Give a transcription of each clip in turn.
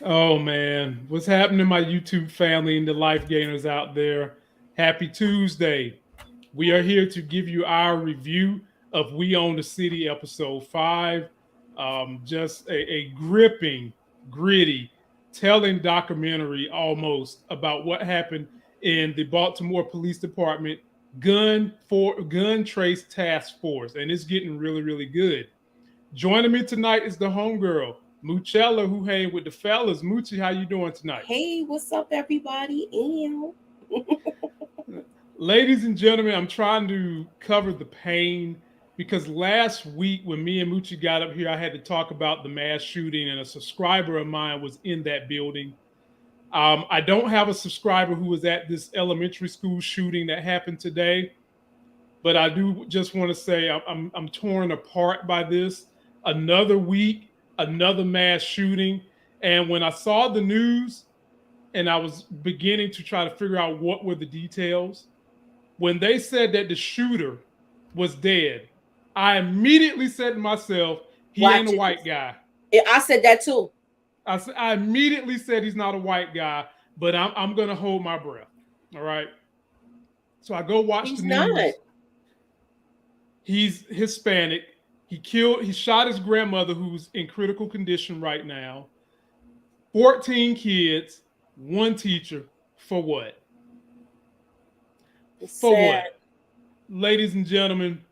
Oh man, what's happening, my YouTube family and the life gainers out there? Happy Tuesday. We are here to give you our review of We Own the City episode 5. Just a gripping, gritty, telling documentary almost about what happened in the Baltimore Police Department gun trace task force, and it's getting really, really good. Joining me tonight is the homegirl, Moochella, who hang with the fellas. Moochie, how you doing tonight? Hey, what's up, everybody? Ew. Ladies and gentlemen, I'm trying to cover the pain because last week when me and Moochie got up here, I had to talk about the mass shooting, and a subscriber of mine was in that building. I don't have a subscriber who was at this elementary school shooting that happened today, but I do just want to say I'm torn apart by this. Another week, another mass shooting, and when I saw the news and I was beginning to try to figure out what were the details, when they said that the shooter was dead, I immediately said to myself, "He Watch ain't a it. white guy." I said that too. I immediately said he's not a white guy, but I'm gonna hold my breath. All right. So I go watch He's the not. news. He's Hispanic. He shot his grandmother who's in critical condition right now. 14 kids, one teacher. For what? It's For sad. what? Ladies and gentlemen,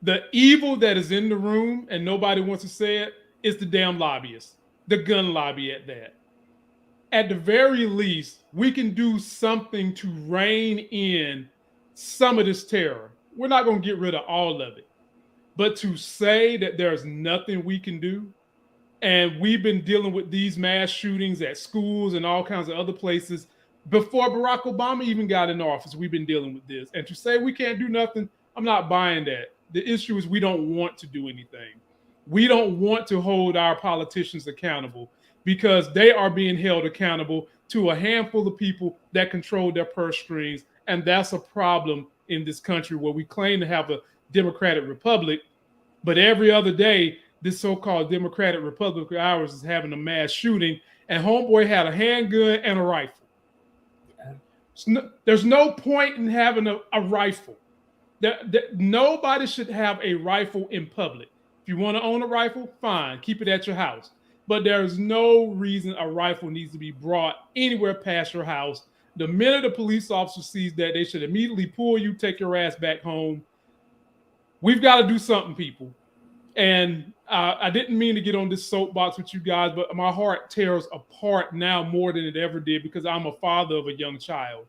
the evil that is in the room, and nobody wants to say it, is the damn lobbyists, the gun lobby at that. At the very least, we can do something to rein in some of this terror. We're not going to get rid of all of it. But to say that there's nothing we can do, and we've been dealing with these mass shootings at schools and all kinds of other places before Barack Obama even got in office, we've been dealing with this. And to say we can't do nothing, I'm not buying that. The issue is we don't want to do anything. We don't want to hold our politicians accountable because they are being held accountable to a handful of people that control their purse strings. And that's a problem in this country where we claim to have a democratic republic, but every other day, this so-called democratic republic of ours is having a mass shooting, and homeboy had a handgun and a rifle. There's no point in having a rifle. Nobody should have a rifle in public. If you want to own a rifle, fine, keep it at your house. But there's no reason a rifle needs to be brought anywhere past your house. The minute a police officer sees that, they should immediately pull you, take your ass back home. We've got to do something, people. And I didn't mean to get on this soapbox with you guys, but my heart tears apart now more than it ever did because I'm a father of a young child.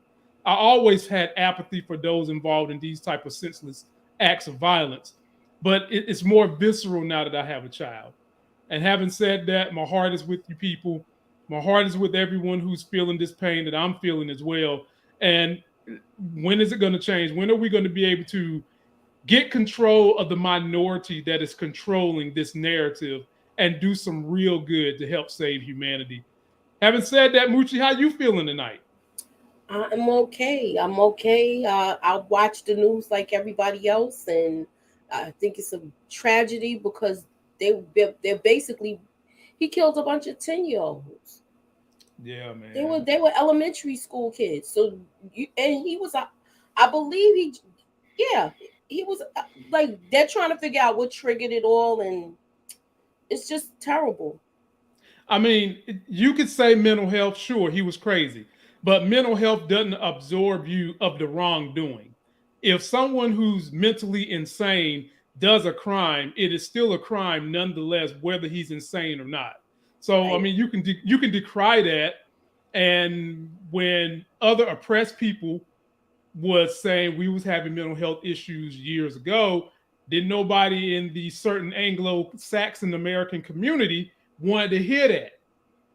I always had apathy for those involved in these type of senseless acts of violence, but it's more visceral now that I have a child. And having said that, my heart is with you people. My heart is with everyone who's feeling this pain that I'm feeling as well. And when is it going to change? When are we going to be able to get control of the minority that is controlling this narrative and do some real good to help save humanity? Having said that, Moochie, how you feeling tonight? I'm okay. I'm okay. I watch the news like everybody else, and I think it's a tragedy because they're basically he killed a bunch of 10-year-olds. Yeah, man. They were elementary school kids. So and he was I believe yeah, he was like they're trying to figure out what triggered it all, and it's just terrible. I mean, you could say mental health, sure, he was crazy, but mental health doesn't absorb you of the wrongdoing. If someone who's mentally insane does a crime, it is still a crime nonetheless, whether he's insane or not. So, I Right. mean, you can decry that, and when other oppressed people was saying we was having mental health issues years ago, did nobody in the certain Anglo-Saxon American community wanted to hear that.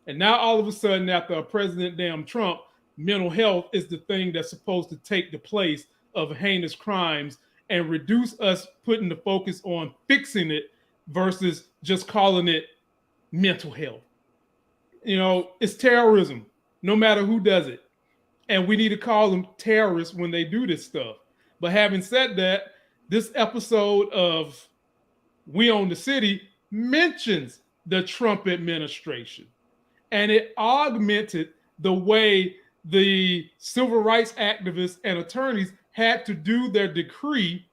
And now all of a sudden, after President damn Trump, mental health is the thing that's supposed to take the place of heinous crimes and reduce us putting the focus on fixing it versus just calling it mental health. You know, it's terrorism, no matter who does it. And we need to call them terrorists when they do this stuff. But having said that, this episode of We Own the City mentions the Trump administration. And it augmented the way the civil rights activists and attorneys had to do their decree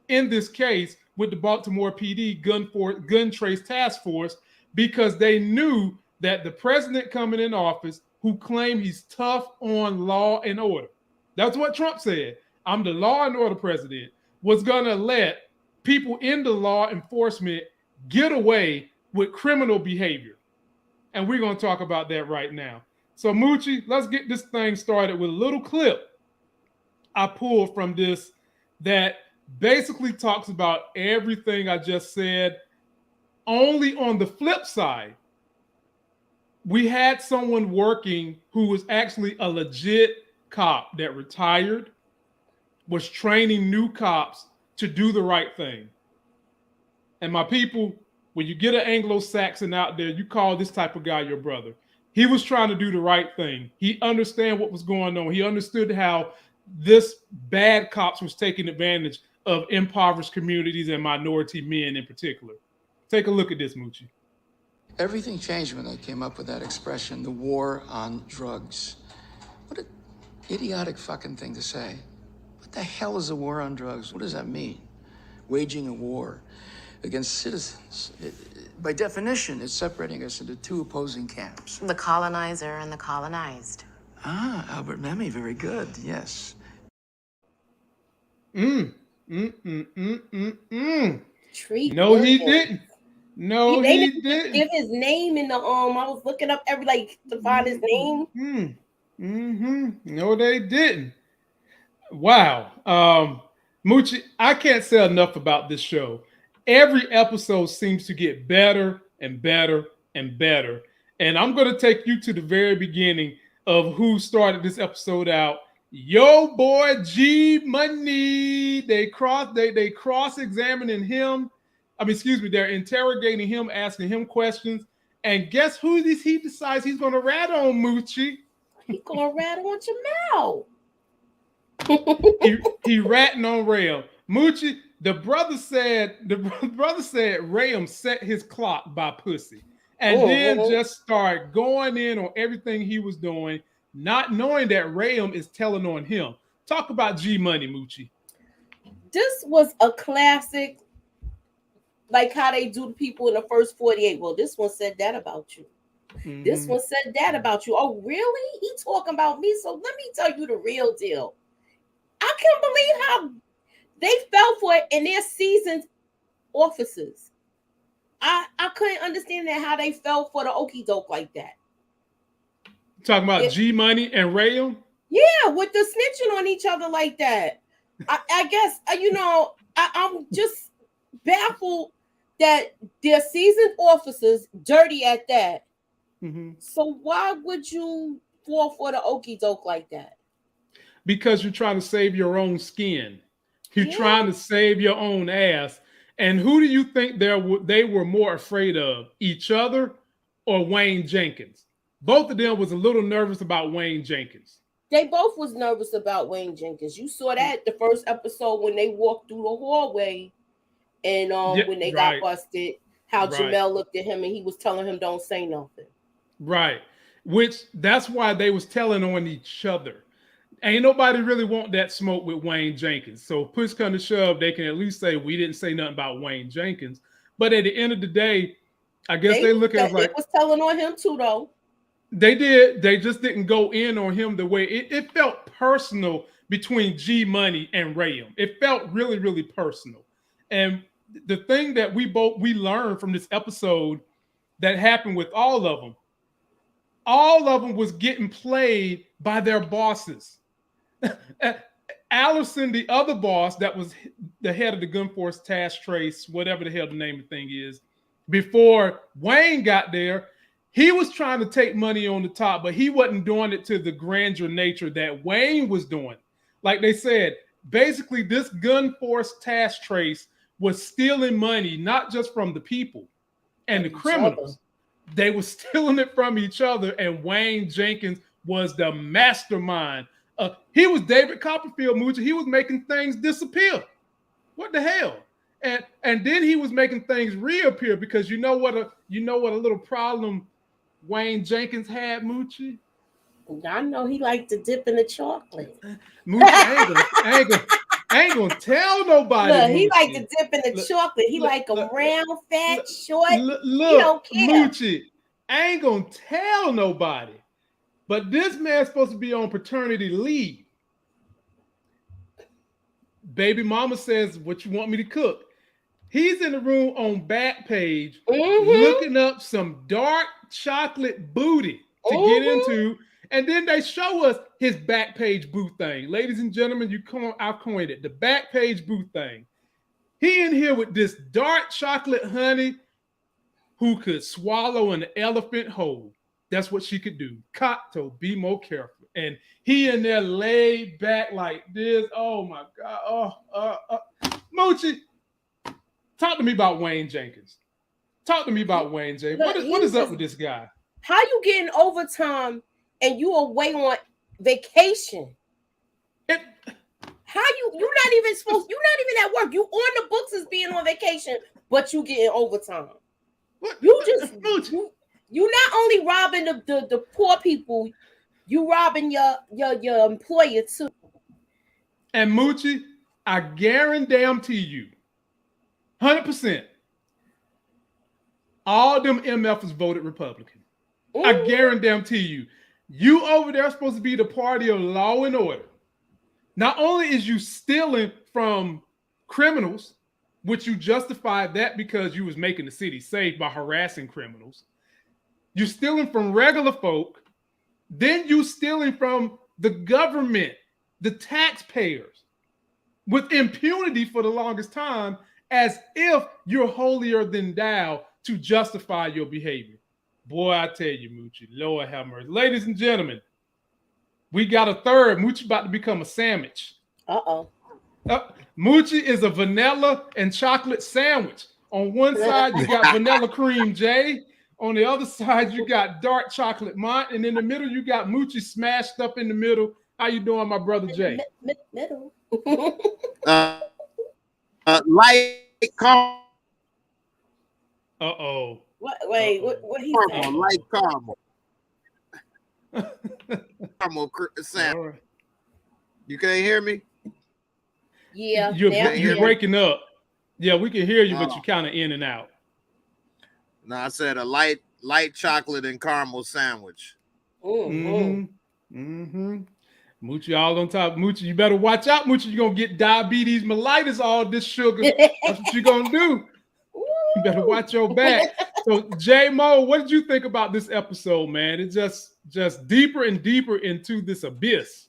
in this case with the Baltimore PD gun trace task force, because they knew that the president coming in office, who claimed he's tough on law and order, that's what Trump said, I'm the law and order president, was going to let people in the law enforcement get away with criminal behavior. And we're going to talk about that right now. So Moochie, let's get this thing started with a little clip I pulled from this that basically talks about everything I just said. Only on the flip side, we had someone working who was actually a legit cop that retired, was training new cops to do the right thing. And my people, when you get an Anglo-Saxon out there, you call this type of guy your brother. He was trying to do the right thing. He understood what was going on. He understood how this bad cops was taking advantage of impoverished communities and minority men in particular. Take a look at this, Moochie. Everything changed when they came up with that expression, the war on drugs. What an idiotic fucking thing to say. What the hell is a war on drugs? What does that mean? Waging a war against citizens. By definition, it's separating us into two opposing camps. The colonizer and the colonized. Ah, Albert Memmi, very good, yes. Treat no, Wilkins. he didn't. No, he didn't. Give his name in the I was looking up to find his name. No, they didn't. Wow. Moochie, I can't say enough about this show. Every episode seems to get better and better and better. And I'm going to take you to the very beginning of who started this episode out. Yo, boy, G Money. They cross-examining him. They're interrogating him, asking him questions. And guess who he decides he's going to rat on, Moochie? He's going to rat on Jamel. he ratting on Ram. Moochie, the brother said Ram set his clock by pussy. And then just start going in on everything he was doing, not knowing that Ram is telling on him. Talk about G Money, Moochie. This was a classic, like how they do the people in the first 48. Well, this one said that about you. This one said that about you. Oh, really? He talking about me. So let me tell you the real deal. I can't believe how they fell for it in their seasoned officers. I couldn't understand that, how they fell for the okie doke like that. Talking about G Money and Ram? Yeah, with the snitching on each other like that. I guess, I'm just baffled that they're seasoned officers, dirty at that. So why would you fall for the okie doke like that? Because you're trying to save your own skin. You're trying to save your own ass. And who do you think they were more afraid of, each other or Wayne Jenkins? Both of them was a little nervous about Wayne Jenkins. They both was nervous about Wayne Jenkins. You saw that the first episode when they walked through the hallway and when they got busted, how Jamel looked at him and he was telling him don't say nothing. Right. Which that's why they was telling on each other. Ain't nobody really want that smoke with Wayne Jenkins. So push come to shove, they can at least say we didn't say nothing about Wayne Jenkins. But at the end of the day, I guess they look at it like it was telling on him too, though. They did. They just didn't go in on him the way it felt personal between G Money and Ram. It felt really, really personal. And the thing that we learned from this episode that happened with all of them was getting played by their bosses. Allison, the other boss that was the head of the gun force task trace, whatever the hell the name of the thing is, before Wayne got there, he was trying to take money on the top, but he wasn't doing it to the grandeur nature that Wayne was doing. Like they said, basically this gun force task trace was stealing money, not just from the people and the criminals. They were stealing it from each other, and Wayne Jenkins was the mastermind. He was David Copperfield, Moochie. He was making things disappear. What the hell? And then he was making things reappear because you know what a little problem Wayne Jenkins had, Moochie? I know he liked to dip in the chocolate. Moochie, I ain't gonna tell nobody. Look, he Moochie. like to dip in the chocolate. He like a round, fat, short. Look, he don't care. Moochie, I ain't gonna tell nobody. But this man's supposed to be on paternity leave. Baby mama says, "What you want me to cook?" He's in the room on Backpage looking up some dark chocolate booty to get into. And then they show us his Backpage boo thing. Ladies and gentlemen, I've coined it, the Backpage boo thing. He in here with this dark chocolate honey who could swallow an elephant whole. That's what she could do. Kato, be more careful. And he in there laid back like this. Oh my God. Moochie, talk to me about Wayne Jenkins. What is up with this guy? How you getting overtime and you away on vacation? You're not even at work. You on the books as being on vacation, but you getting overtime. What? You not only robbing the poor people, you robbing your employer too. And Moochie, I guarantee you, 100%, all them MFs voted Republican. I guarantee you, you over there are supposed to be the party of law and order. Not only is you stealing from criminals, which you justified that because you was making the city safe by harassing criminals. You're stealing from regular folk. Then you stealing from the government, the taxpayers, with impunity for the longest time, as if you're holier than thou to justify your behavior. Boy, I tell you, Moochie, Lord have mercy. Ladies and gentlemen, we got a third. Moochie about to become a sandwich. Moochie is a vanilla and chocolate sandwich. On one side, you got vanilla cream J. On the other side, you got dark chocolate Mont. And in the middle, you got Moochie smashed up in the middle. How you doing, my brother Jay? Middle. Light caramel. Uh-oh. What he saying? Light caramel. Caramel sandwich. Right. You can't hear me? Yeah. You're breaking up. Yeah, we can hear you, but you're kind of in and out. No, I said a light chocolate and caramel sandwich. Moochie all on top. Moochie, you better watch out, Moochie. You're going to get diabetes mellitus, all this sugar. That's what you're going to do. You better watch your back. So, J-Mo, what did you think about this episode, man? It's just deeper and deeper into this abyss.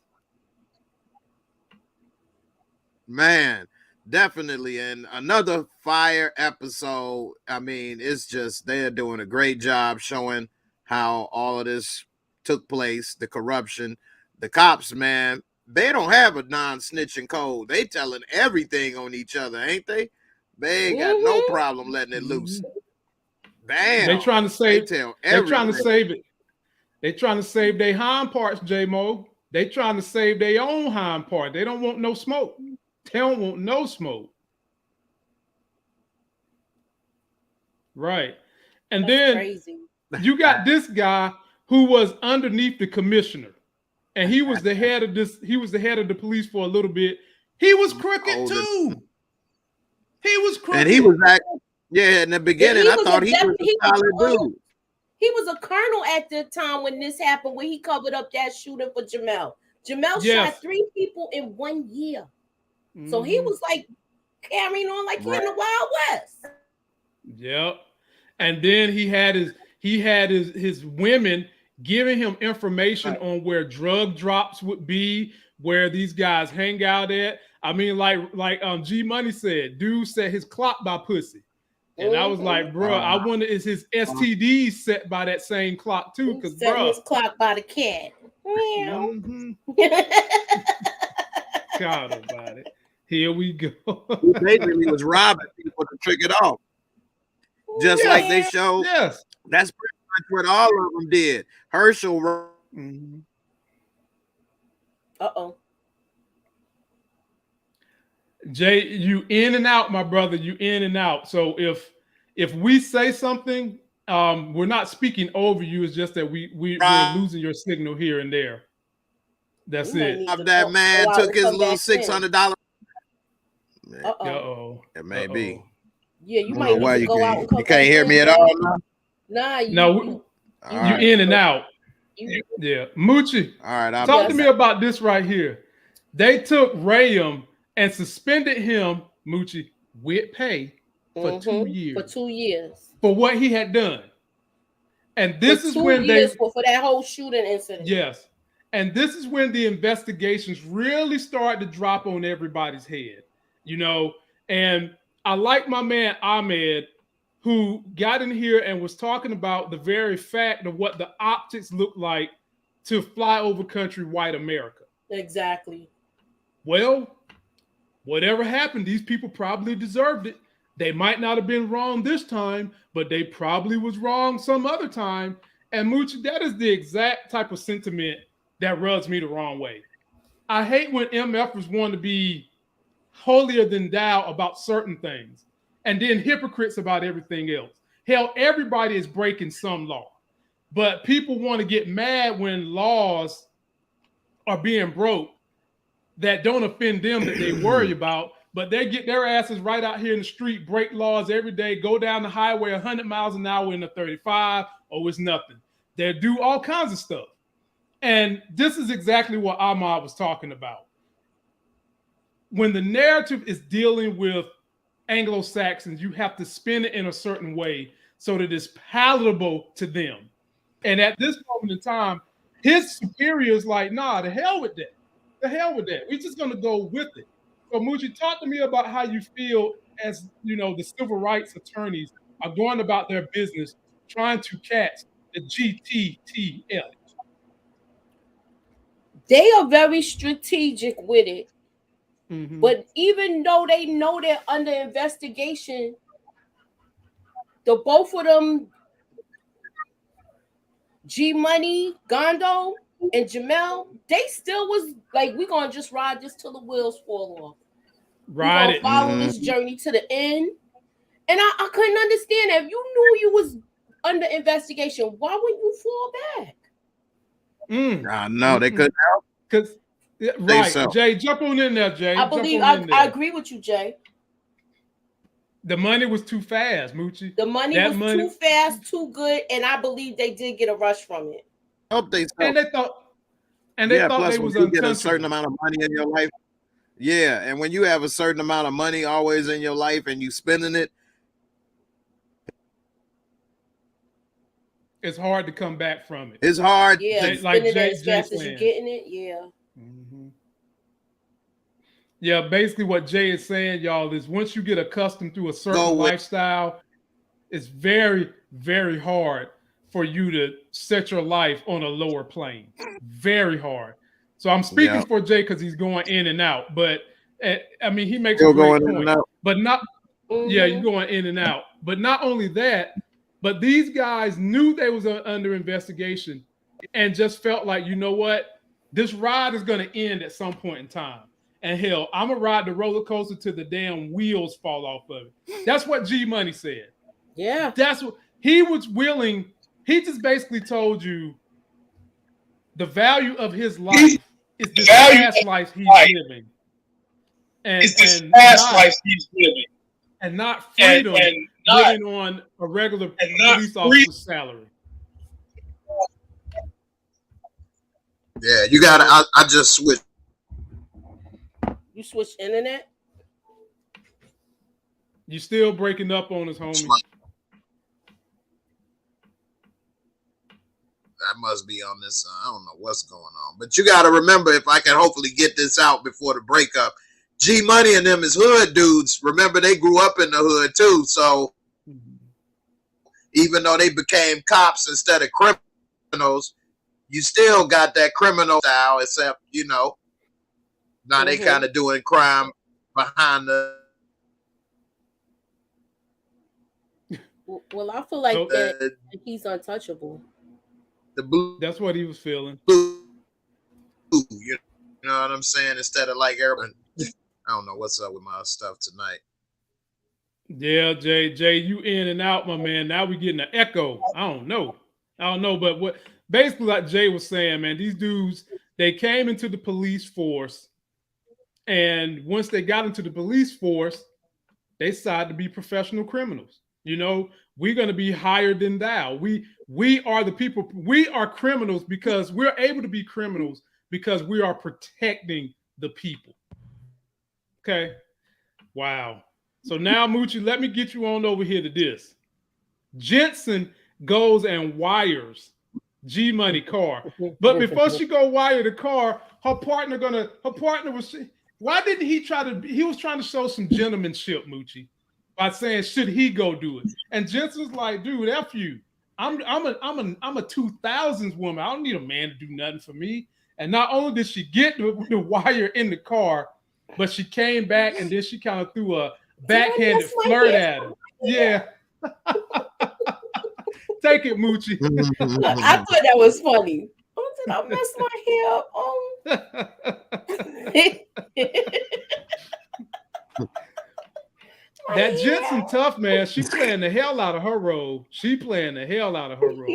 Man, definitely. And another fire episode. I mean, it's just, they're doing a great job showing how all of this took place, the corruption. The cops, man, they don't have a non-snitching code. They telling everything on each other, ain't they? They ain't got no problem letting it loose. Bam. They trying to save. They're trying to save it. They trying to save their hind parts, J-Mo. They trying to save their own hind part. They don't want no smoke. They don't want no smoke. Right. And That's then crazy. You got this guy who was underneath the commissioner. And he was the head of this. He was the head of the police for a little bit. He was crooked too. He was crooked. And he was in the beginning, I thought he was a solid dude. He was a colonel at the time when this happened, when he covered up that shooting for Jamel. Jamel shot 3 people in 1 year. So he was like carrying on like he in the Wild West. Yep. And then he had his women giving him information on where drug drops would be, where these guys hang out at. I mean, like G Money said, dude set his clock by pussy. And I was like, bro, I wonder is his STDs set by that same clock too? Because bro, his clock by the cat. God about it. Here we go. He basically was robbing people to trick it off. Just like they showed. Yes. That's pretty much what all of them did. Herschel. Jay, you in and out, my brother. You in and out. So if we say something, we're not speaking over you. It's just that we're losing your signal here and there. That's it. That man took his little $600. Uh-oh. It may be. Yeah, you might need to go out and come You can't hear me at all now? Nah, you in and out. Yeah. Moochie, all right, talk to me about this right here. They took Rayum and suspended him, Moochie, with pay for 2 years. For 2 years. For what he had done. And this for is 2 when years for that whole shooting incident. Yes. And this is when the investigations really start to drop on everybody's head, you know. And I like my man Ahmed, who got in here and was talking about the very fact of what the optics look like to fly over country white America. Exactly. Well, whatever happened, these people probably deserved it. They might not have been wrong this time, but they probably was wrong some other time. And Moochie, that is the exact type of sentiment that rubs me the wrong way. I hate when MFers want to be holier than thou about certain things and then hypocrites about everything else. Hell, everybody is breaking some law, but people want to get mad when laws are being broke that don't offend them that they worry about, but they get their asses right out here in the street, break laws every day, go down the highway 100 miles an hour in a 35. Oh, it's nothing. They do all kinds of stuff. And this is exactly what Ahmad was talking about. When the narrative is dealing with Anglo-Saxons, you have to spin it in a certain way so that it's palatable to them. And at this moment in time, his superior's like, nah, the hell with that. The hell with that. We're just going to go with it. So, Moochie, talk to me about how you feel as, you know, the civil rights attorneys are going about their business trying to catch the GTTL. They are very strategic with it. Mm-hmm. But even though they know they're under investigation, the both of them, G Money, Gondo, and Jamel, they still was like, we're gonna just ride this till the wheels fall off. Ride it. Follow this journey to the end. And I couldn't understand that. If you knew you was under investigation, why wouldn't you fall back? No, they couldn't help. Because right, so. Jay, jump on in there, Jay. I agree with you, Jay. The money was too fast, Moochie. The money was too fast, too good, and I believe they did get a rush from it. Hope they and they thought they was you get a certain amount of money in your life. Yeah, and when you have a certain amount of money always in your life and you spending it, it's hard to come back from it. It's hard. Yeah, like Jay, as fast as you're getting it. Yeah. Mm-hmm. Yeah, basically what Jay is saying, y'all, is once you get accustomed to a certain lifestyle, it's very, very hard for you to set your life on a lower plane. Very hard. So I'm speaking for Jay because he's going in and out. But I mean, he makes a great point. But not, yeah, you're going in and out. But not only that, but these guys knew they was under investigation and just felt like, you know what? This ride is going to end at some point in time. And hell, I'm going to ride the roller coaster till the damn wheels fall off of it. That's what G Money said. Yeah. That's what he was willing. He just basically told you the value of his life is this past life he's living. And, it's this past life he's living. And not freedom living on a regular police officer's salary. Yeah, you got to, I just switched. You switched internet? You still breaking up on us, homie. That must be on this. I don't know what's going on. But you got to remember, if I can hopefully get this out before the breakup, G Money and them is hood dudes. Remember, they grew up in the hood too. So even though they became cops instead of criminals, you still got that criminal style, except, you know, now they kind of doing crime behind the. Well, I feel like that he's untouchable. The blue. That's what he was feeling. Blue, you know what I'm saying? Instead of like everyone. I don't know what's up with my stuff tonight. Yeah, Jay, you in and out, my man. Now we getting an echo. I don't know, but what basically like Jay was saying, man, these dudes, they came into the police force, and once they got into the police force, they decided to be professional criminals. You know, we're going to be higher than thou. We are the people. We are criminals because we're able to be criminals because we are protecting the people. Okay. Wow. So now, Moochie, let me get you on over here to this. Jensen goes and wires G Money car, but before she go wire the car, her partner was. Why didn't he try to? He was trying to show some gentlemanship, Moochie, by saying should he go do it? And Jensen's like, dude, F you. I'm a 2000s woman. I don't need a man to do nothing for me. And not only did she get the wire in the car, but she came back and then she kind of threw a backhanded flirt at him. Yeah. Take it, Moochie. I thought that was funny. Oh, did I mess my hair? That Jensen tough, man. She's playing the hell out of her role.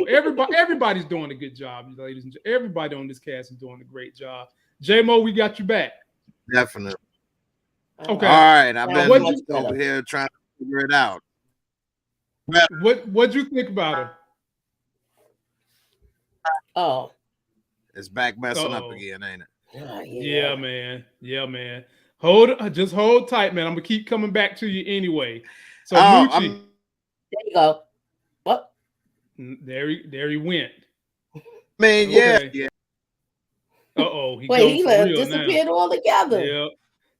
Everybody's doing a good job, ladies and gentlemen. Everybody on this cast is doing a great job. J-Mo, we got you back. Definitely. Okay. All right. I've been over here trying to figure it out. What'd you think about her? Oh. It's back messing up again, ain't it? Yeah, man. Just hold tight, man. I'm gonna keep coming back to you anyway. So Moochie, there you go. What? There he went. Man, okay. Yeah. He disappeared altogether. Yeah.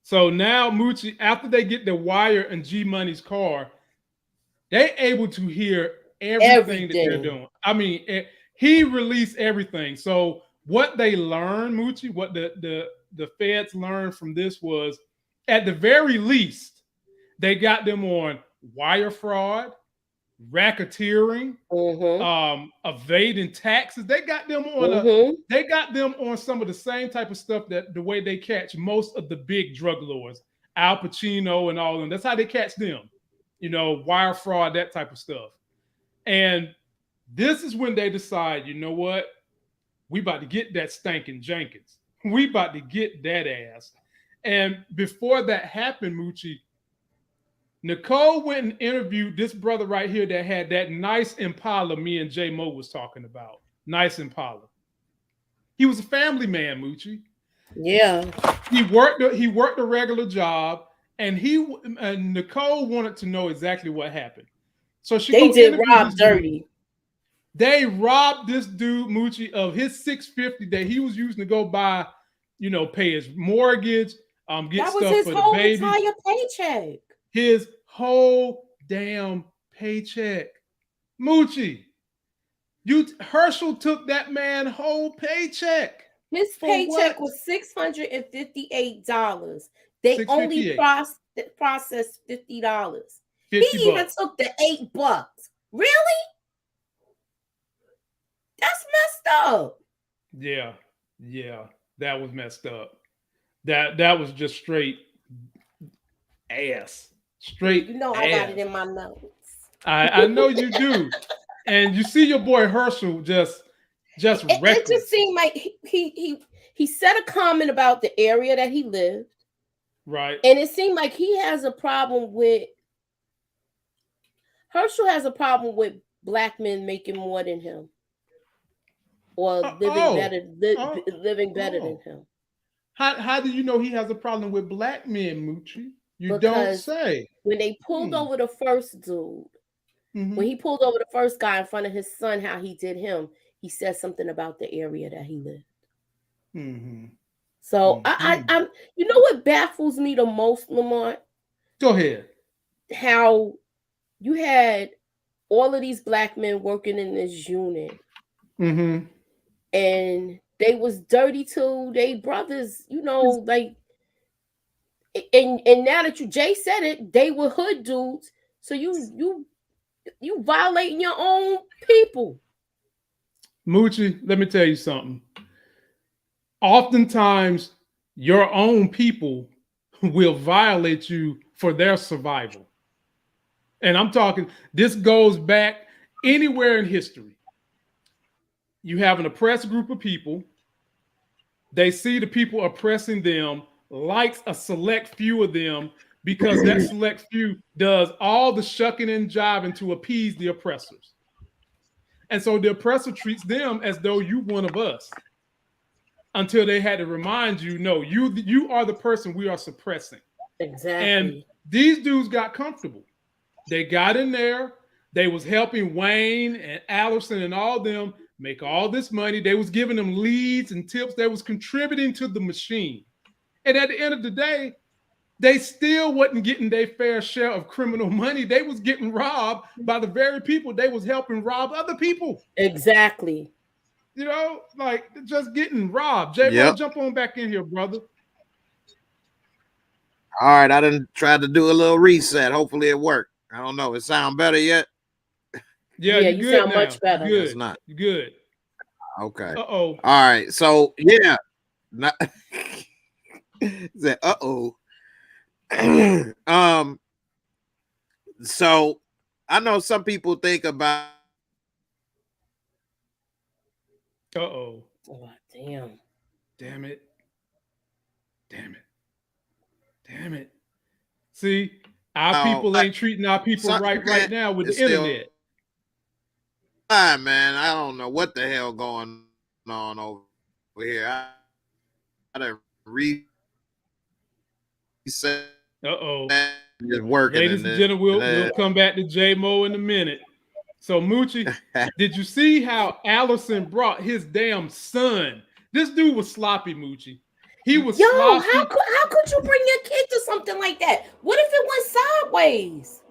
So now Moochie, after they get the wire in G Money's car, they able to hear everything that they're doing. I mean, he released everything. So what they learned, Moochie, what the feds learned from this was, at the very least, they got them on wire fraud, racketeering, evading taxes. They got them on some of the same type of stuff that the way they catch most of the big drug lords, Al Pacino and all of them. That's how they catch them. You know, wire fraud, that type of stuff. And this is when they decide, you know what? We about to get that stinking Jenkins. We about to get that ass. And before that happened, Moochie, Nicole went and interviewed this brother right here that had that nice Impala me and J Mo was talking about. Nice Impala. He was a family man, Moochie. Yeah. He worked a regular job, and Nicole wanted to know exactly what happened. So they did Rob dirty. They robbed this dude, Moochie, of his $650 that he was using to go buy, pay his mortgage, get stuff for the baby. That was his whole entire paycheck. His whole damn paycheck. Moochie, Herschel took that man's whole paycheck. His paycheck was $658. They only processed $50. He even took the $8. Really? That's messed up. Yeah, that was messed up. That was just straight ass. Straight. I got it in my notes. I know you do. And you see your boy Herschel just reckless. It just seemed like he said a comment about the area that he lived. Right. And it seemed like Herschel has a problem with black men making more than him. Or living better than him. How do you know he has a problem with black men, Moochie? You don't say. When they pulled over the first dude, when he pulled over the first guy in front of his son, how he did him, he said something about the area that he lived. So I'm you know what baffles me the most, Lamont? Go ahead. How you had all of these black men working in this unit. And they was dirty too. They brothers, like, and now that Jay said it, they were hood dudes. So you violating your own people. Moochie, let me tell you something. Oftentimes, your own people will violate you for their survival. And I'm talking, this goes back anywhere in history. You have an oppressed group of people. They see the people oppressing them, likes a select few of them, because that select few does all the shucking and jiving to appease the oppressors. And so the oppressor treats them as though you one of us, until they had to remind you, no, you are the person we are suppressing. Exactly. And these dudes got comfortable. They got in there. They was helping Wayne and Allison and all them make all this money. They was giving them leads and tips. They was contributing to the machine. And at the end of the day, they still wasn't getting their fair share of criminal money. They was getting robbed by the very people they was helping rob other people. Exactly. You know, like just getting robbed. J-Mo, jump on back in here, brother. All right, I done tried to do a little reset. Hopefully it worked. I don't know. It sound better yet? Yeah, you sound now. much better. Good. It's not. Good. Okay. Uh-oh. All right. So yeah. Said uh-oh. So I know some people think about Oh, damn. Damn it. Damn it. Damn it. See, our people ain't treating our people right now with the internet. Man, I don't know what the hell going on over here. I done reset. Uh-oh. Just working. Ladies and gentlemen, we'll come back to J-Mo in a minute. So, Moochie, did you see how Allison brought his damn son? This dude was sloppy, Moochie. He was sloppy. How could you bring your kid to something like that? What if it went sideways?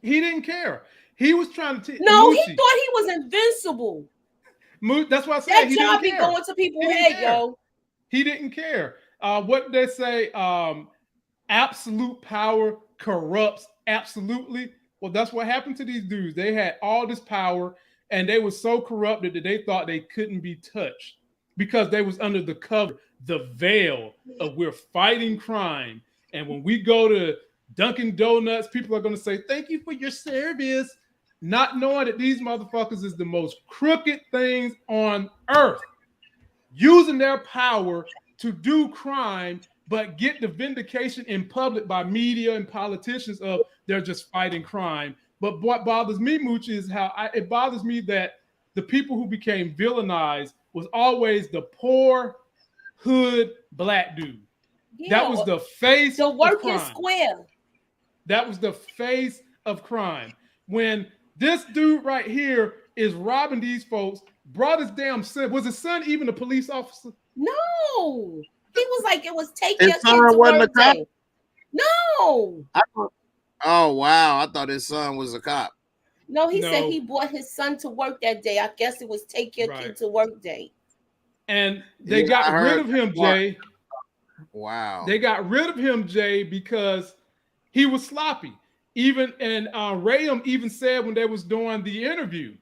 He didn't care. He was trying to No, Moochie, he thought he was invincible. That's why I said that he job didn't be care. going to people's head, yo. He didn't care. What did they say? Absolute power corrupts absolutely. Well, that's what happened to these dudes. They had all this power, and they were so corrupted that they thought they couldn't be touched because they was under the cover, the veil of we're fighting crime. And when we go to Dunkin' Donuts, people are going to say, thank you for your service, not knowing that these motherfuckers is the most crooked things on earth, using their power to do crime, but get the vindication in public by media and politicians of they're just fighting crime. But what bothers me, Moochie, is how it bothers me that the people who became villainized was always the poor hood black dude. Yeah, that was the face the working of crime. Square. That was the face of crime. When this dude right here is robbing these folks, brought his damn son. Was his son even a police officer? No. He was like, it was take his your kid son to wasn't work a cop? day. No. Oh wow, I thought his son was a cop. No, he said he brought his son to work that day. I guess it was take your kid to work day. And they got rid of him, Jay. Wow. They got rid of him, Jay, because he was sloppy. Even and Rayam even said when they was doing the interview,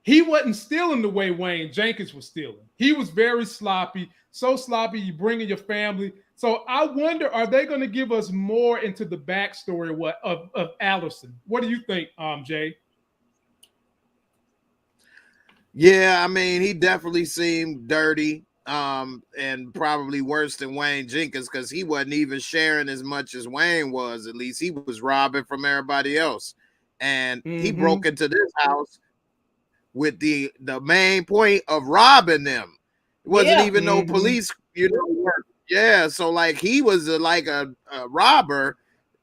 he wasn't stealing the way Wayne Jenkins was stealing. He was very sloppy, so sloppy. You bring in your family. So I wonder, are they going to give us more into the backstory of Allison? What do you think, Jay? Yeah, I mean, he definitely seemed dirty, and probably worse than Wayne Jenkins because he wasn't even sharing as much as Wayne was. At least he was robbing from everybody else, and he broke into this house with the main point of robbing them. It wasn't even no police, work. Yeah, so like he was like a robber,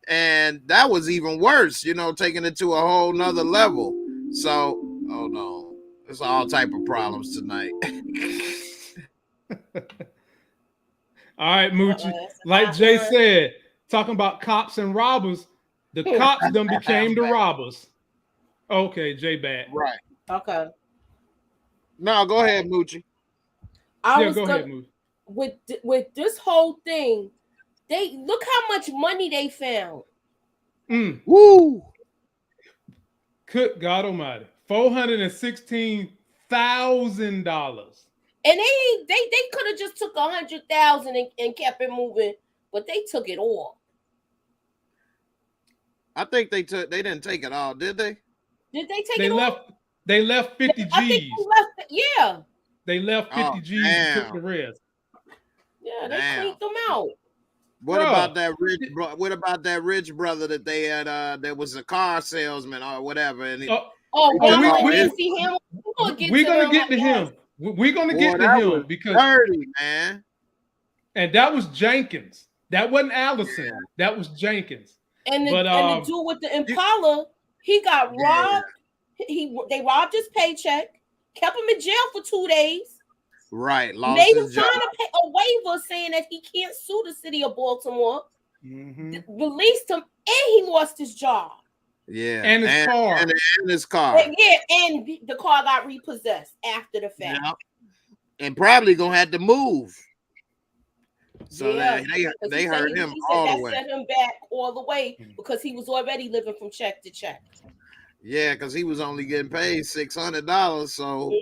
and that was even worse, taking it to a whole nother level. So, oh no, there's all type of problems tonight. All right, Moochie. Like Jay said, talking about cops and robbers, the cops then became the robbers. Okay, Jay bad. Right. Okay. No, go ahead, Moochie. Go ahead, Moochie. With this whole thing, they look how much money they found. Woo! Good God Almighty, $416,000. And they could have just took 100,000 and kept it moving but they took it all. I think they didn't take it all, did they? Did they take it all? They left 50 G's. I think they left it, yeah. They left 50 G's and took the rest. Yeah, they cleaned them out. What about that rich? What about that rich brother that they had? That was a car salesman or whatever. And we're gonna get to him. We're gonna get to him because dirty, man. And that was Jenkins. That wasn't Allison. Yeah. That was Jenkins. And the dude with the Impala, he got robbed. They robbed his paycheck, kept him in jail for 2 days. Right. Made him sign a waiver saying that he can't sue the city of Baltimore. Released him, and he lost his job. Yeah. And his car. And his car. And the car got repossessed after the fact. Yeah. And probably gonna have to move. So they hurt him all the way. Set him back all the way because he was already living from check to check. Yeah, because he was only getting paid $600, so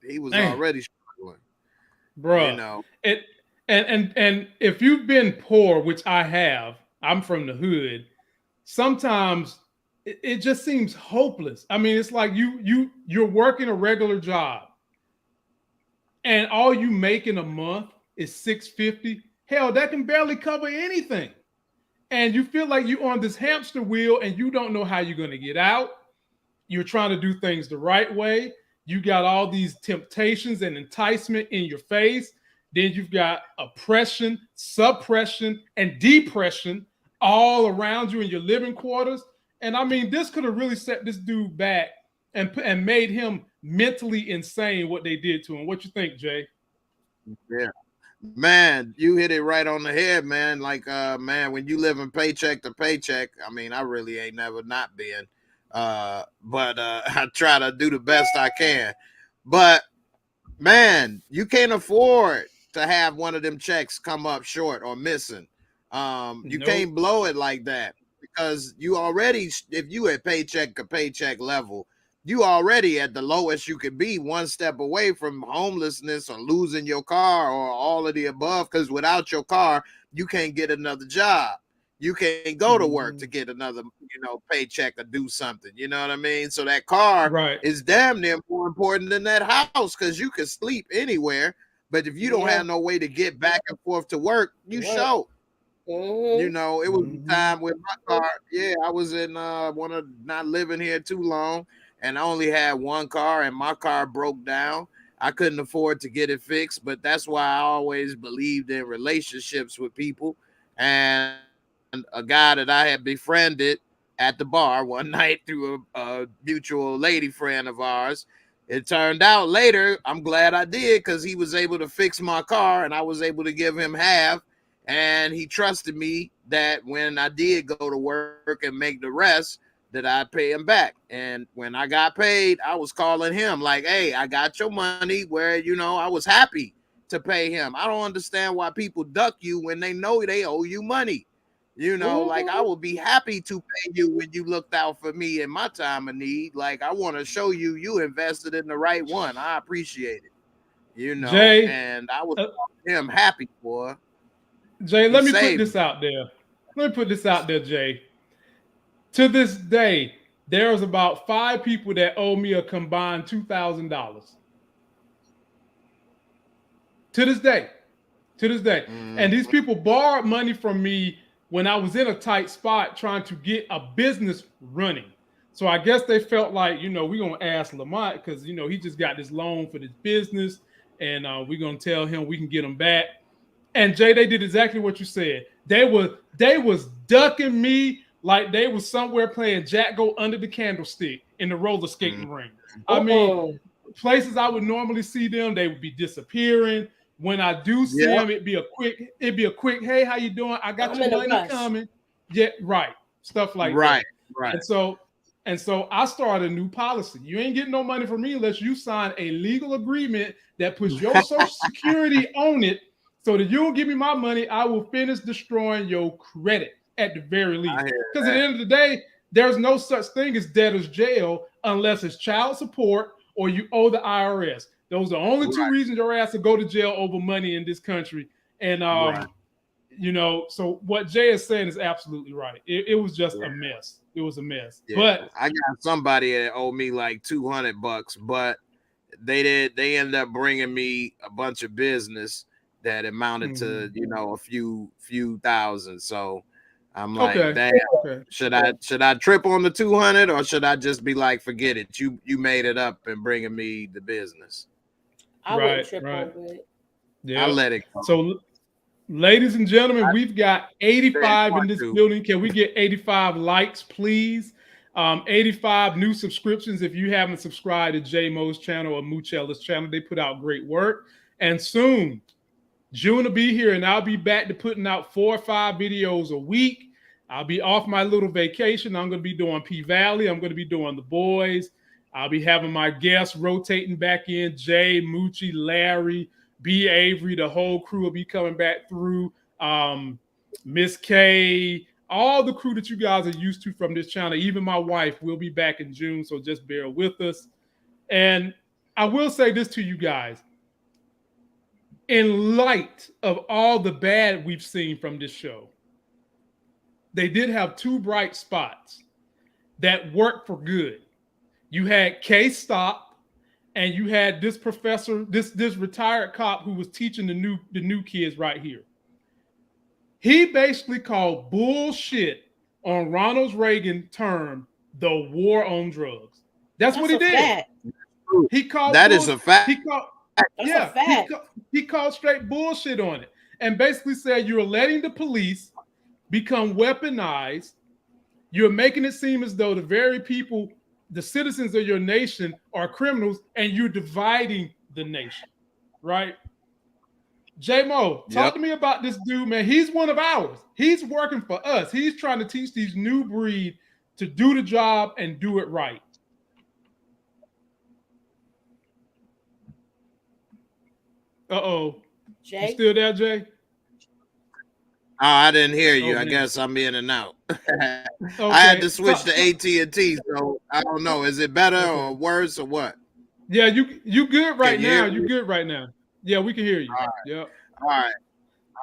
he was already struggling, bro. You know, and if you've been poor, which I have, I'm from the hood. Sometimes it just seems hopeless. I mean, it's like you're working a regular job, and all you make in a month is $650. Hell, that can barely cover anything. And you feel like you're on this hamster wheel and you don't know how you're going to get out. You're trying to do things the right way. You got all these temptations and enticement in your face. Then you've got oppression, suppression, and depression all around you in your living quarters. And I mean, this could have really set this dude back and made him mentally insane what they did to him. What you think, Jay? Yeah. Man, you hit it right on the head, man. Like, man, when you live in paycheck to paycheck, I mean, I really ain't never not been. But I try to do the best I can. But, man, you can't afford to have one of them checks come up short or missing. You can't blow it like that because you already, if you at paycheck to paycheck level, you already at the lowest you could be, one step away from homelessness or losing your car or all of the above. Because without your car, you can't get another job. You can't go to work to get another, paycheck or do something. You know what I mean? So that car is damn near more important than that house because you can sleep anywhere. But if you don't have no way to get back and forth to work, you show. It was a time with my car. Yeah, I was in not living here too long. And I only had one car, and my car broke down. I couldn't afford to get it fixed, but that's why I always believed in relationships with people. And a guy that I had befriended at the bar one night through a mutual lady friend of ours, it turned out later, I'm glad I did, because he was able to fix my car, and I was able to give him half. And he trusted me that when I did go to work and make the rest, that I'd pay him back. And when I got paid, I was calling him like, hey, I got your money, where, I was happy to pay him. I don't understand why people duck you when they know they owe you money. Like I would be happy to pay you when you looked out for me in my time of need. Like I want to show you invested in the right one. I appreciate it. Jay, and I was him happy for. Jay, let me put this out there. Jay. To this day, there's about 5 people that owe me a combined $2,000. To this day. And these people borrowed money from me when I was in a tight spot trying to get a business running. So I guess they felt like, we're going to ask Lamont because, he just got this loan for this business and we're going to tell him we can get him back. And Jay, they did exactly what you said. They was ducking me like they was somewhere playing Jack Go Under the Candlestick in the roller skating ring. I mean, places I would normally see them, they would be disappearing. When I do see them, it'd be a quick, hey, how you doing? I got your money coming. Yeah, right. Stuff like that. Right. And so I started a new policy. You ain't getting no money from me unless you sign a legal agreement that puts your Social Security on it so that you don't give me my money. I will finish destroying your credit. At the very least, because at the end of the day, there's no such thing as debtor's jail unless it's child support or you owe the IRS. Those are the only 2 reasons your ass to go to jail over money in this country. And you know, so what Jay is saying is absolutely right. It was just a mess. It was a mess. Yeah. But I got somebody that owed me like $200, but they ended up bringing me a bunch of business that amounted to, you know, a few thousand. So I'm like, damn, should I trip on the 200 or should I just be like, forget it? You made it up and bringing me the business. I wouldn't trip over it. Yeah, I let it go. So, ladies and gentlemen, we've got 85 in this building. Can we get 85 likes, please? 85 new subscriptions. If you haven't subscribed to J Mo's channel or Moochella's channel, they put out great work. And soon, June will be here, and I'll be back to putting out 4 or 5 videos a week. I'll be off my little vacation. I'm going to be doing P-Valley. I'm going to be doing The Boys. I'll be having my guests rotating back in. Jay, Moochie, Larry, B. Avery, the whole crew will be coming back through. Miss K, all the crew that you guys are used to from this channel. Even my wife will be back in June, so just bear with us. And I will say this to you guys. In light of all the bad we've seen from this show, they did have 2 bright spots that worked for good. You had K-Stop, and you had this professor, this retired cop who was teaching the new kids right here. He basically called bullshit on Ronald Reagan term, the war on drugs. That's what he did. Fact. He called that is a fact. He called straight bullshit on it and basically said you're letting the police become weaponized. You're making it seem as though the very people, the citizens of your nation, are criminals, and you're dividing the nation, right? J-Mo, talk to me about this dude, man. He's one of ours. He's working for us. He's trying to teach these new breed to do the job and do it right. Uh-oh. Jay? You still there, Jay? Oh, I didn't hear you. I guess I'm in and out. I had to switch to AT&T, so I don't know. Is it better or worse or what? Yeah, you good right now. You good right now. Yeah, we can hear you. All right. Yep. All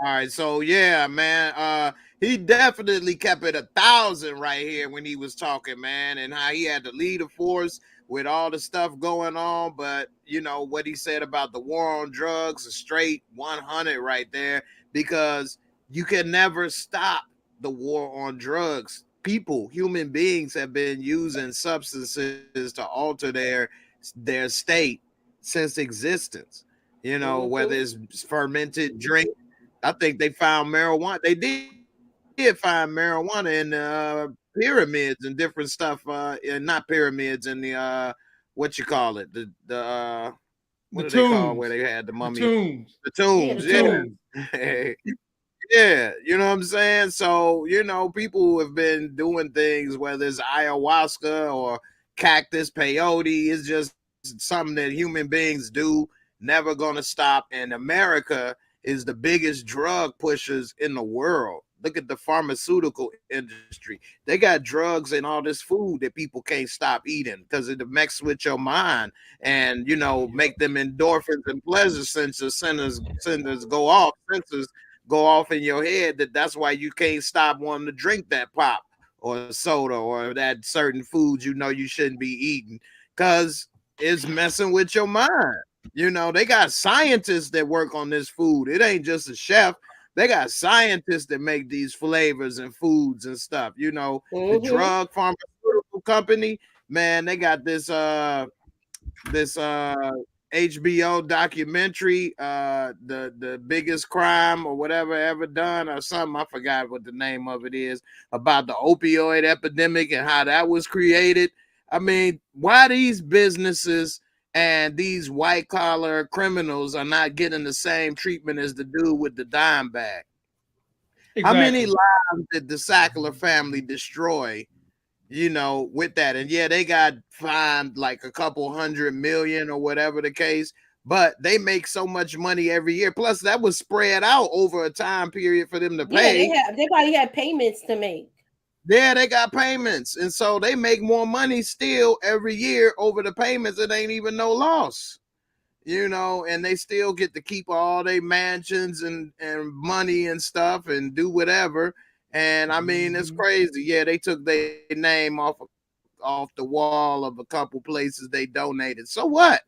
right. So yeah, man. He definitely kept it 1,000 right here when he was talking, man, and how he had to lead a force with all the stuff going on. But you know what he said about the war on drugs, a straight 100 right there, because you can never stop the war on drugs. People, human beings, have been using substances to alter their state since existence. You know, whether it's fermented drink. I think they found marijuana. They did find marijuana in pyramids and different stuff. And not pyramids, in the what you call it? The what do they call where they had the mummy? The tombs. Yeah. Yeah, you know what I'm saying? So, you know, people have been doing things, whether it's ayahuasca or cactus peyote, it's just something that human beings do, never gonna stop. And America is the biggest drug pushers in the world. Look at the pharmaceutical industry. They got drugs and all this food that people can't stop eating because it messes with your mind and, you know, make them endorphins and pleasure centers go off, sensors go off in your head. That's why you can't stop wanting to drink that pop or soda or that certain foods you know you shouldn't be eating because it's messing with your mind. You know, they got scientists that work on this food. It ain't just a chef. They got scientists that make these flavors and foods and stuff. You know, the drug pharmaceutical company, man, they got this HBO documentary, the biggest crime or whatever ever done or something. I forgot what the name of it is, about the opioid epidemic and how that was created. I mean, why these businesses and these white collar criminals are not getting the same treatment as the dude with the dime bag? Exactly. How many lives did the Sackler family destroy, you know, with that? And yeah, they got fined like a couple $100 million or whatever the case, but they make so much money every year. Plus that was spread out over a time period for them to pay. They probably had payments to make. Yeah, they got payments. And so they make more money still every year over the payments. It ain't even no loss. you know, and they still get to keep all their mansions and money and stuff and do whatever. And I mean, it's crazy. Yeah, they took their name off the wall of a couple places they donated. So what?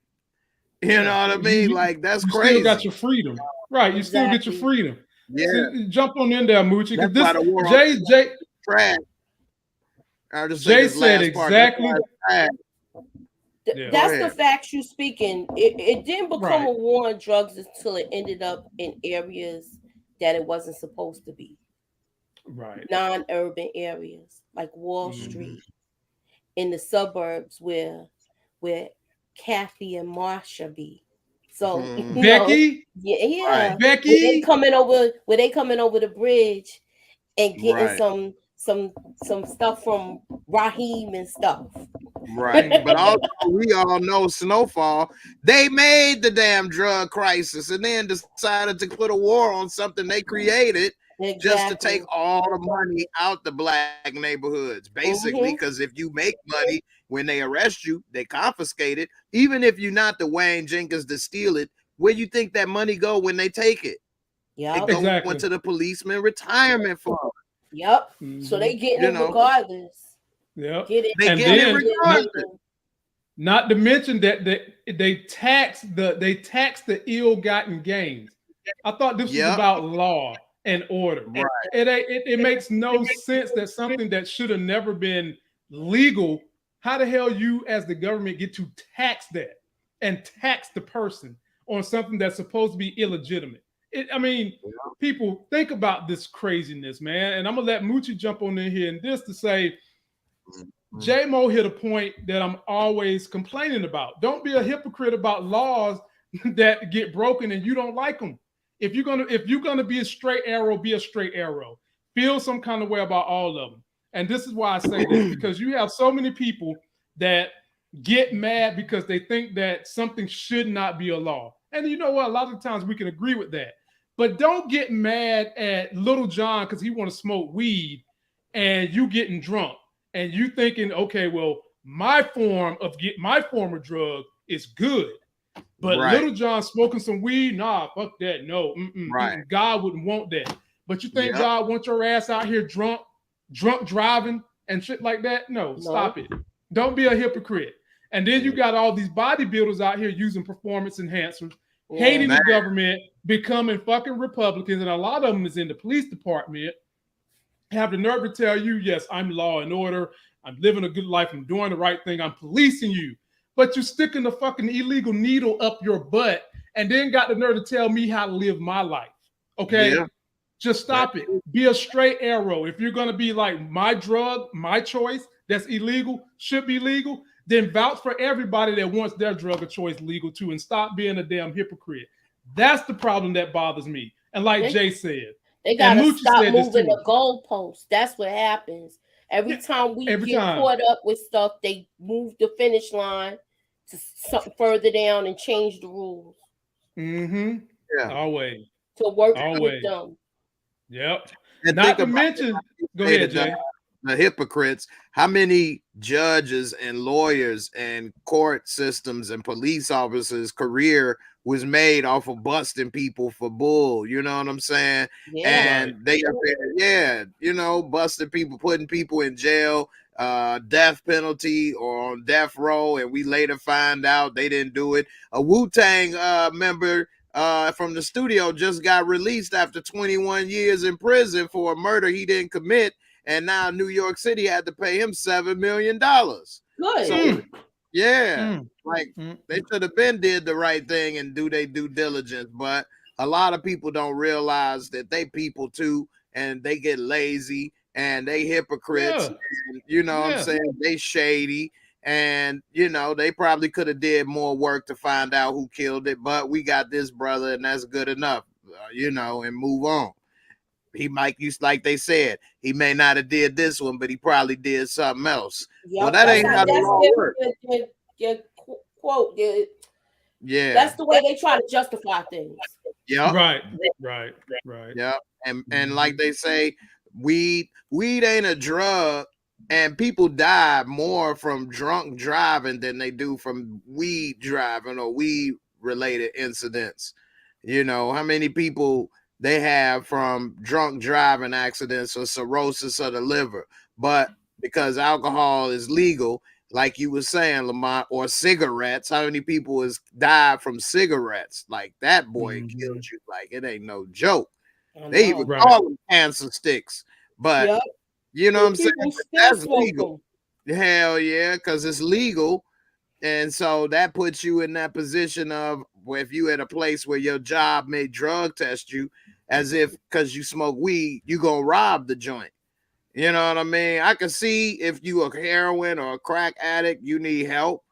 You know what I mean? Like, that's you crazy. Still got your freedom, right? You still get your freedom. Yeah, so jump on in there, Moochie. Because this Jay said exactly. That's the facts you speaking. It didn't become a war on drugs until it ended up in areas that it wasn't supposed to be. Right. Non-urban areas like Wall Street, in the suburbs where Kathy and Marsha be. So Becky, yeah, Becky, where they coming over the bridge and getting some stuff from Raheem and stuff. Right, but also we all know Snowfall, they made the damn drug crisis and then decided to put a war on something they created just to take all the money out the black neighborhoods, basically, because if you make money when they arrest you, they confiscate it. Even if you're not the Wayne Jenkins to steal it, where you think that money go when they take it? Yeah, it went to the policeman retirement fund. Yep. So they getting it regardless. Yep. Get it. And then, not to mention that they tax the ill-gotten gains. I thought this was about law and order. Right. It makes no sense that something that should have never been legal, how the hell you as the government get to tax that and tax the person on something that's supposed to be illegitimate? People think about this craziness, man. And I'm gonna let Moochie jump on in here and this to say, J-Mo hit a point that I'm always complaining about. Don't be a hypocrite about laws that get broken and you don't like them. If you're gonna be a straight arrow, be a straight arrow. Feel some kind of way about all of them. And this is why I say this, because you have so many people that get mad because they think that something should not be a law. And you know what? A lot of times we can agree with that. But don't get mad at Little John because he want to smoke weed and you getting drunk and you thinking, okay, well, my form of drug is good. But Little John smoking some weed, nah, fuck that. No, God wouldn't want that. But you think God wants your ass out here drunk driving and shit like that? No, stop it. Don't be a hypocrite. And then you got all these bodybuilders out here using performance enhancers, hating the government, becoming fucking Republicans, and a lot of them is in the police department, have the nerve to tell you, yes, I'm law and order, I'm living a good life, I'm doing the right thing, I'm policing you. But you're sticking the fucking illegal needle up your butt and then got the nerve to tell me how to live my life. Okay? Yeah. Just stop it. Be a straight arrow. If you're going to be like, my drug, my choice, that's illegal, should be legal, then vouch for everybody that wants their drug of choice legal too and stop being a damn hypocrite. That's the problem that bothers me. And like Jay said, they got to stop moving the goalposts. That's what happens. Every time we get caught up with stuff, they move the finish line to something further down and change the rules. Mm-hmm. Yeah. Always. To work with them. Yep. And not to mention, go ahead, Jay. The hypocrites, how many judges and lawyers and court systems and police officers' career was made off of busting people for bull, you know what I'm saying? Yeah, and they busting people, putting people in jail, death penalty or on death row, and we later find out they didn't do it. A Wu-Tang member from the studio just got released after 21 years in prison for a murder he didn't commit. And now New York City had to pay him $7 million. Good. So, they should have been did the right thing and do their due diligence. But a lot of people don't realize that they people too, and they get lazy and they hypocrites. And, you know what I'm saying? They shady. And, they probably could have did more work to find out who killed it. But we got this brother, and that's good enough, and move on. He might use, like they said, he may not have did this one, but he probably did something else. Yep, well, that ain't how the law works. Your quote, that's the way they try to justify things. Yeah, right. Yeah, and like they say, weed ain't a drug, and people die more from drunk driving than they do from weed driving or weed related incidents. You know, how many people they have from drunk driving accidents or cirrhosis of the liver, but because alcohol is legal, like you were saying, Lamont, or cigarettes, how many people has died from cigarettes? Like that boy killed you. Like it ain't no joke. They even call them cancer sticks, but you know what I'm saying? That's legal. Hell yeah, because it's legal. And so that puts you in that position of where if you at a place where your job may drug test you as if because you smoke weed, you gonna rob the joint. You know what I mean? I can see if you a heroin or a crack addict, you need help.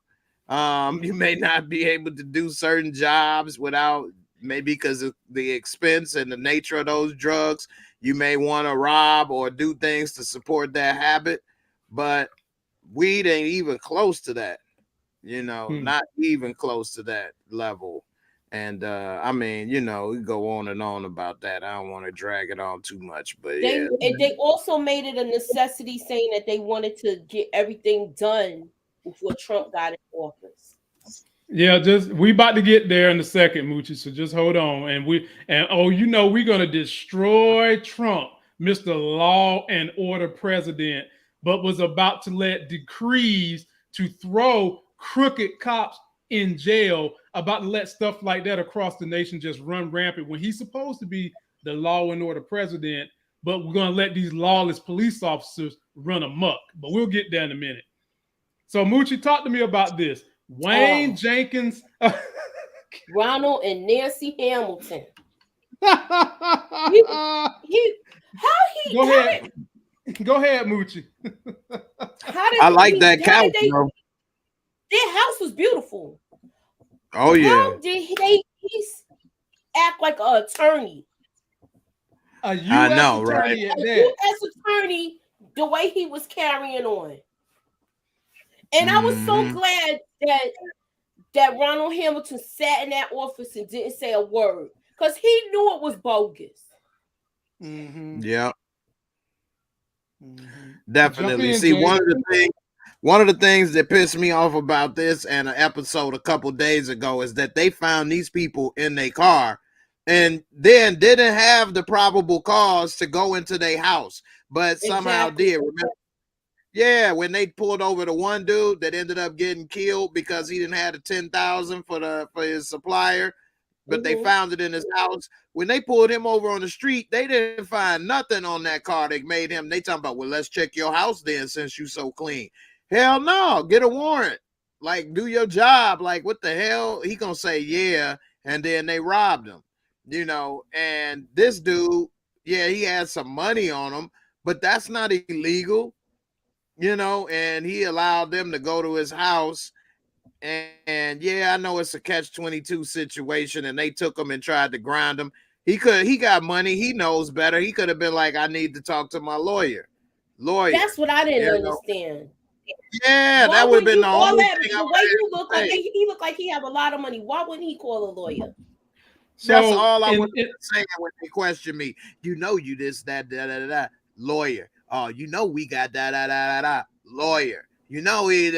You may not be able to do certain jobs without maybe because of the expense and the nature of those drugs. You may want to rob or do things to support that habit, but weed ain't even close to that. You know, not even close to that level. And I mean, you know, we go on and on about that. I don't want to drag it on too much, but they also made it a necessity, saying that they wanted to get everything done before Trump got in office. Yeah, we about to get there in a second, Moochie. So just hold on, you know, we're gonna destroy Trump, Mr. Law and Order President, but was about to let decrees to throw crooked cops in jail, about to let stuff like that across the nation just run rampant when he's supposed to be the law and order president, but we're going to let these lawless police officers run amok. But we'll get there in a minute. So Moochie, talk to me about this. Wayne Jenkins. Ronald and Nancy Hamilton. Go ahead, Moochie. I like that couch, bro. Their house was beautiful. Oh yeah. How did he act like an attorney? A U.S. attorney, right? A U.S. attorney, the way he was carrying on. And I was so glad that Ronald Hamilton sat in that office and didn't say a word, because he knew it was bogus. Yeah. Definitely. See, one of the things that pissed me off about this and an episode a couple days ago is that they found these people in their car and then didn't have the probable cause to go into their house, but somehow did. Remember? Yeah, when they pulled over the one dude that ended up getting killed because he didn't have the $10,000 for his supplier, but they found it in his house. When they pulled him over on the street, they didn't find nothing on that car that made him. They talking about, well, let's check your house then since you so clean. Hell no, get a warrant. Like, do your job. Like, what the hell? He gonna say yeah, and then they robbed him, you know. And this dude, yeah, he had some money on him, but that's not illegal, you know. And he allowed them to go to his house. And yeah, I know it's a catch-22 situation, and they took him and tried to grind him. He got money. He knows better. He could have been like, I need to talk to my lawyer. That's what I didn't understand. Yeah, that would have been the only thing. The way you look like, he looked like he have a lot of money. Why wouldn't he call a lawyer? So that's all I was saying when they question me. You know, you this, that, lawyer. Oh, you know, we got that, lawyer. You know, he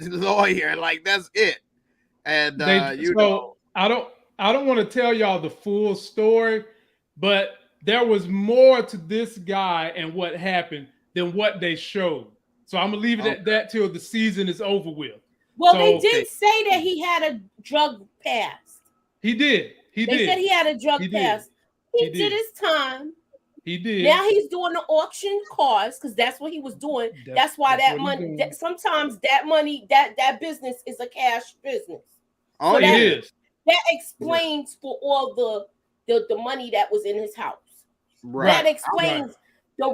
lawyer. Like, that's it. And you know, I don't want to tell y'all the full story, but there was more to this guy and what happened than what they showed. So I'm gonna leave it at that till the season is over with. Well, they did say that he had a drug past. He did. They said he had a drug past. He did his time. He did. Now he's doing the auction cars because that's what he was doing. That's why that money. Sometimes that money, that business is a cash business. Oh, so it is. That explains for all the money that was in his house. Right. That explains the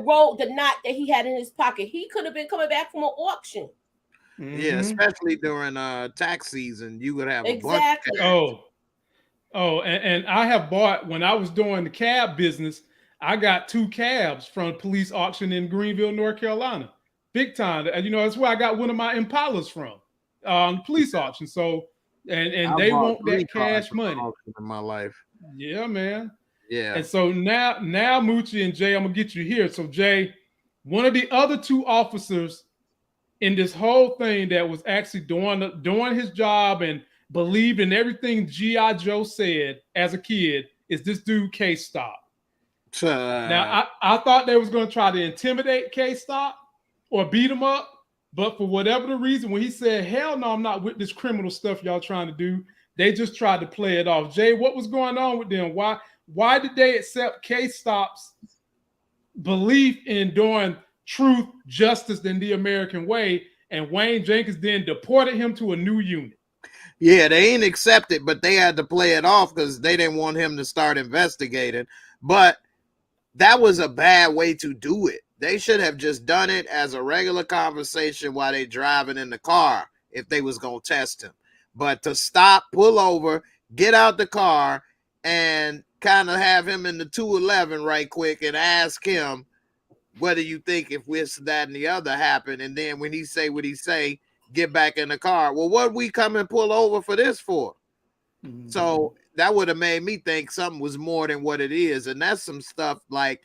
knot that he had in his pocket. He could have been coming back from an auction. Yeah, especially during tax season, you would have a bunch of cash. And I have bought, when I was doing the cab business, I got 2 cabs from police auction in Greenville, North Carolina. Big time. You know, that's where I got one of my Impalas from. Police auction. So and they want that cash money in my life. Yeah, man. Yeah. And so now Moochie and Jay, I'm gonna get you here. So Jay, one of the other 2 officers in this whole thing that was actually doing his job and believed in everything G.I. Joe said as a kid is this dude K-Stop. Now, I thought they was going to try to intimidate K-Stop or beat him up, but for whatever the reason, when he said, hell no, I'm not with this criminal stuff y'all trying to do, they just tried to play it off. Jay, what was going on with them? Why did they accept K-Stop's belief in doing truth, justice, and the American way, and Wayne Jenkins then deported him to a new unit? Yeah, they ain't accepted, but they had to play it off because they didn't want him to start investigating. But that was a bad way to do it. They should have just done it as a regular conversation while they driving in the car if they was going to test him. But to stop, pull over, get out the car, and kind of have him in the 211 right quick and ask him, what do you think if this, that, and the other happened? And then when he say what he say, get back in the car. Well, what we come and pull over for this for? Mm-hmm. So that would have made me think something was more than what it is. And that's some stuff like,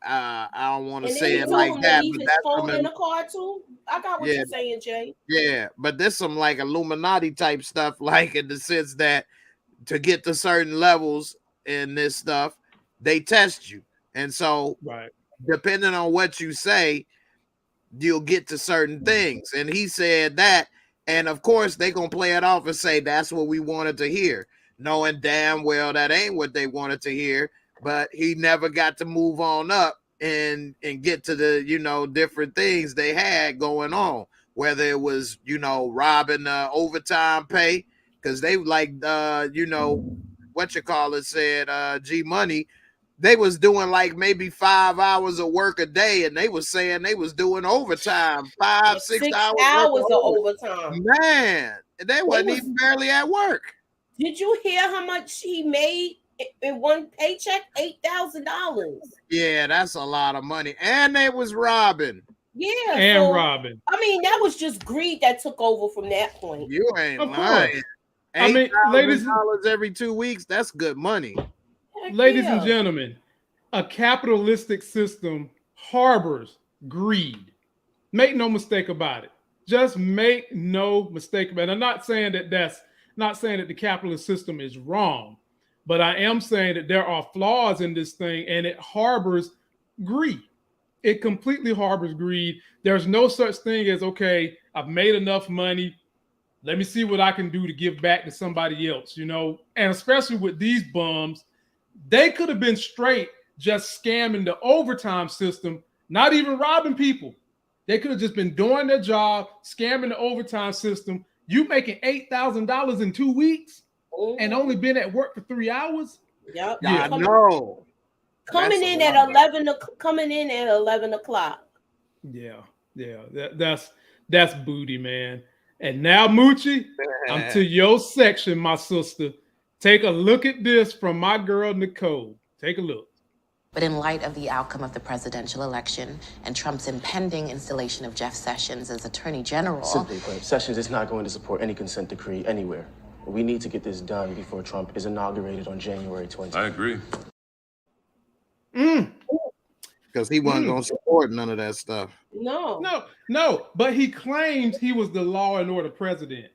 I don't want to say it like that, but that's phone in the car too. I got what you're saying, Jay. Yeah, but there's some like Illuminati type stuff, like in the sense that to get to certain levels in this stuff, they test you. And so depending on what you say, you'll get to certain things. And he said that, and of course they're gonna play it off and say that's what we wanted to hear, knowing damn well that ain't what they wanted to hear. But he never got to move on up and get to the, you know, different things they had going on, whether it was, you know, robbing overtime pay, because they like, you know, what you call it said, G Money, they was doing like maybe 5 hours of work a day, and they was saying they was doing overtime, 6 hours of overtime. Man, they wasn't even barely at work. Did you hear how much he made in one paycheck? $8,000. Yeah, that's a lot of money. And they was robbing. Yeah, and robbing. I mean, that was just greed that took over from that point. You ain't lying. I mean, ladies, $8,000 every 2 weeks, that's good money. Ladies and gentlemen, a capitalistic system harbors greed. Make no mistake about it. Just make no mistake about it. I'm not saying that the capitalist system is wrong, but I am saying that there are flaws in this thing, and it harbors greed. It completely harbors greed. There's no such thing as, okay, I've made enough money, let me see what I can do to give back to somebody else, you know? And especially with these bums, they could have been straight just scamming the overtime system, not even robbing people. They could have just been doing their job, scamming the overtime system. You making $8,000 in 2 weeks and only been at work for 3 hours? Yep. Yeah, I know. Coming in at 11 o'clock. Yeah. That's booty, man. And now, Moochie, I'm to your section, my sister. Take a look at this from my girl, Nicole. Take a look. But in light of the outcome of the presidential election and Trump's impending installation of Jeff Sessions as Attorney General... Simply put, Sessions is not going to support any consent decree anywhere. We need to get this done before Trump is inaugurated on January 20th. I agree. Because he wasn't going to support none of that stuff. No. But he claims he was the law and order president.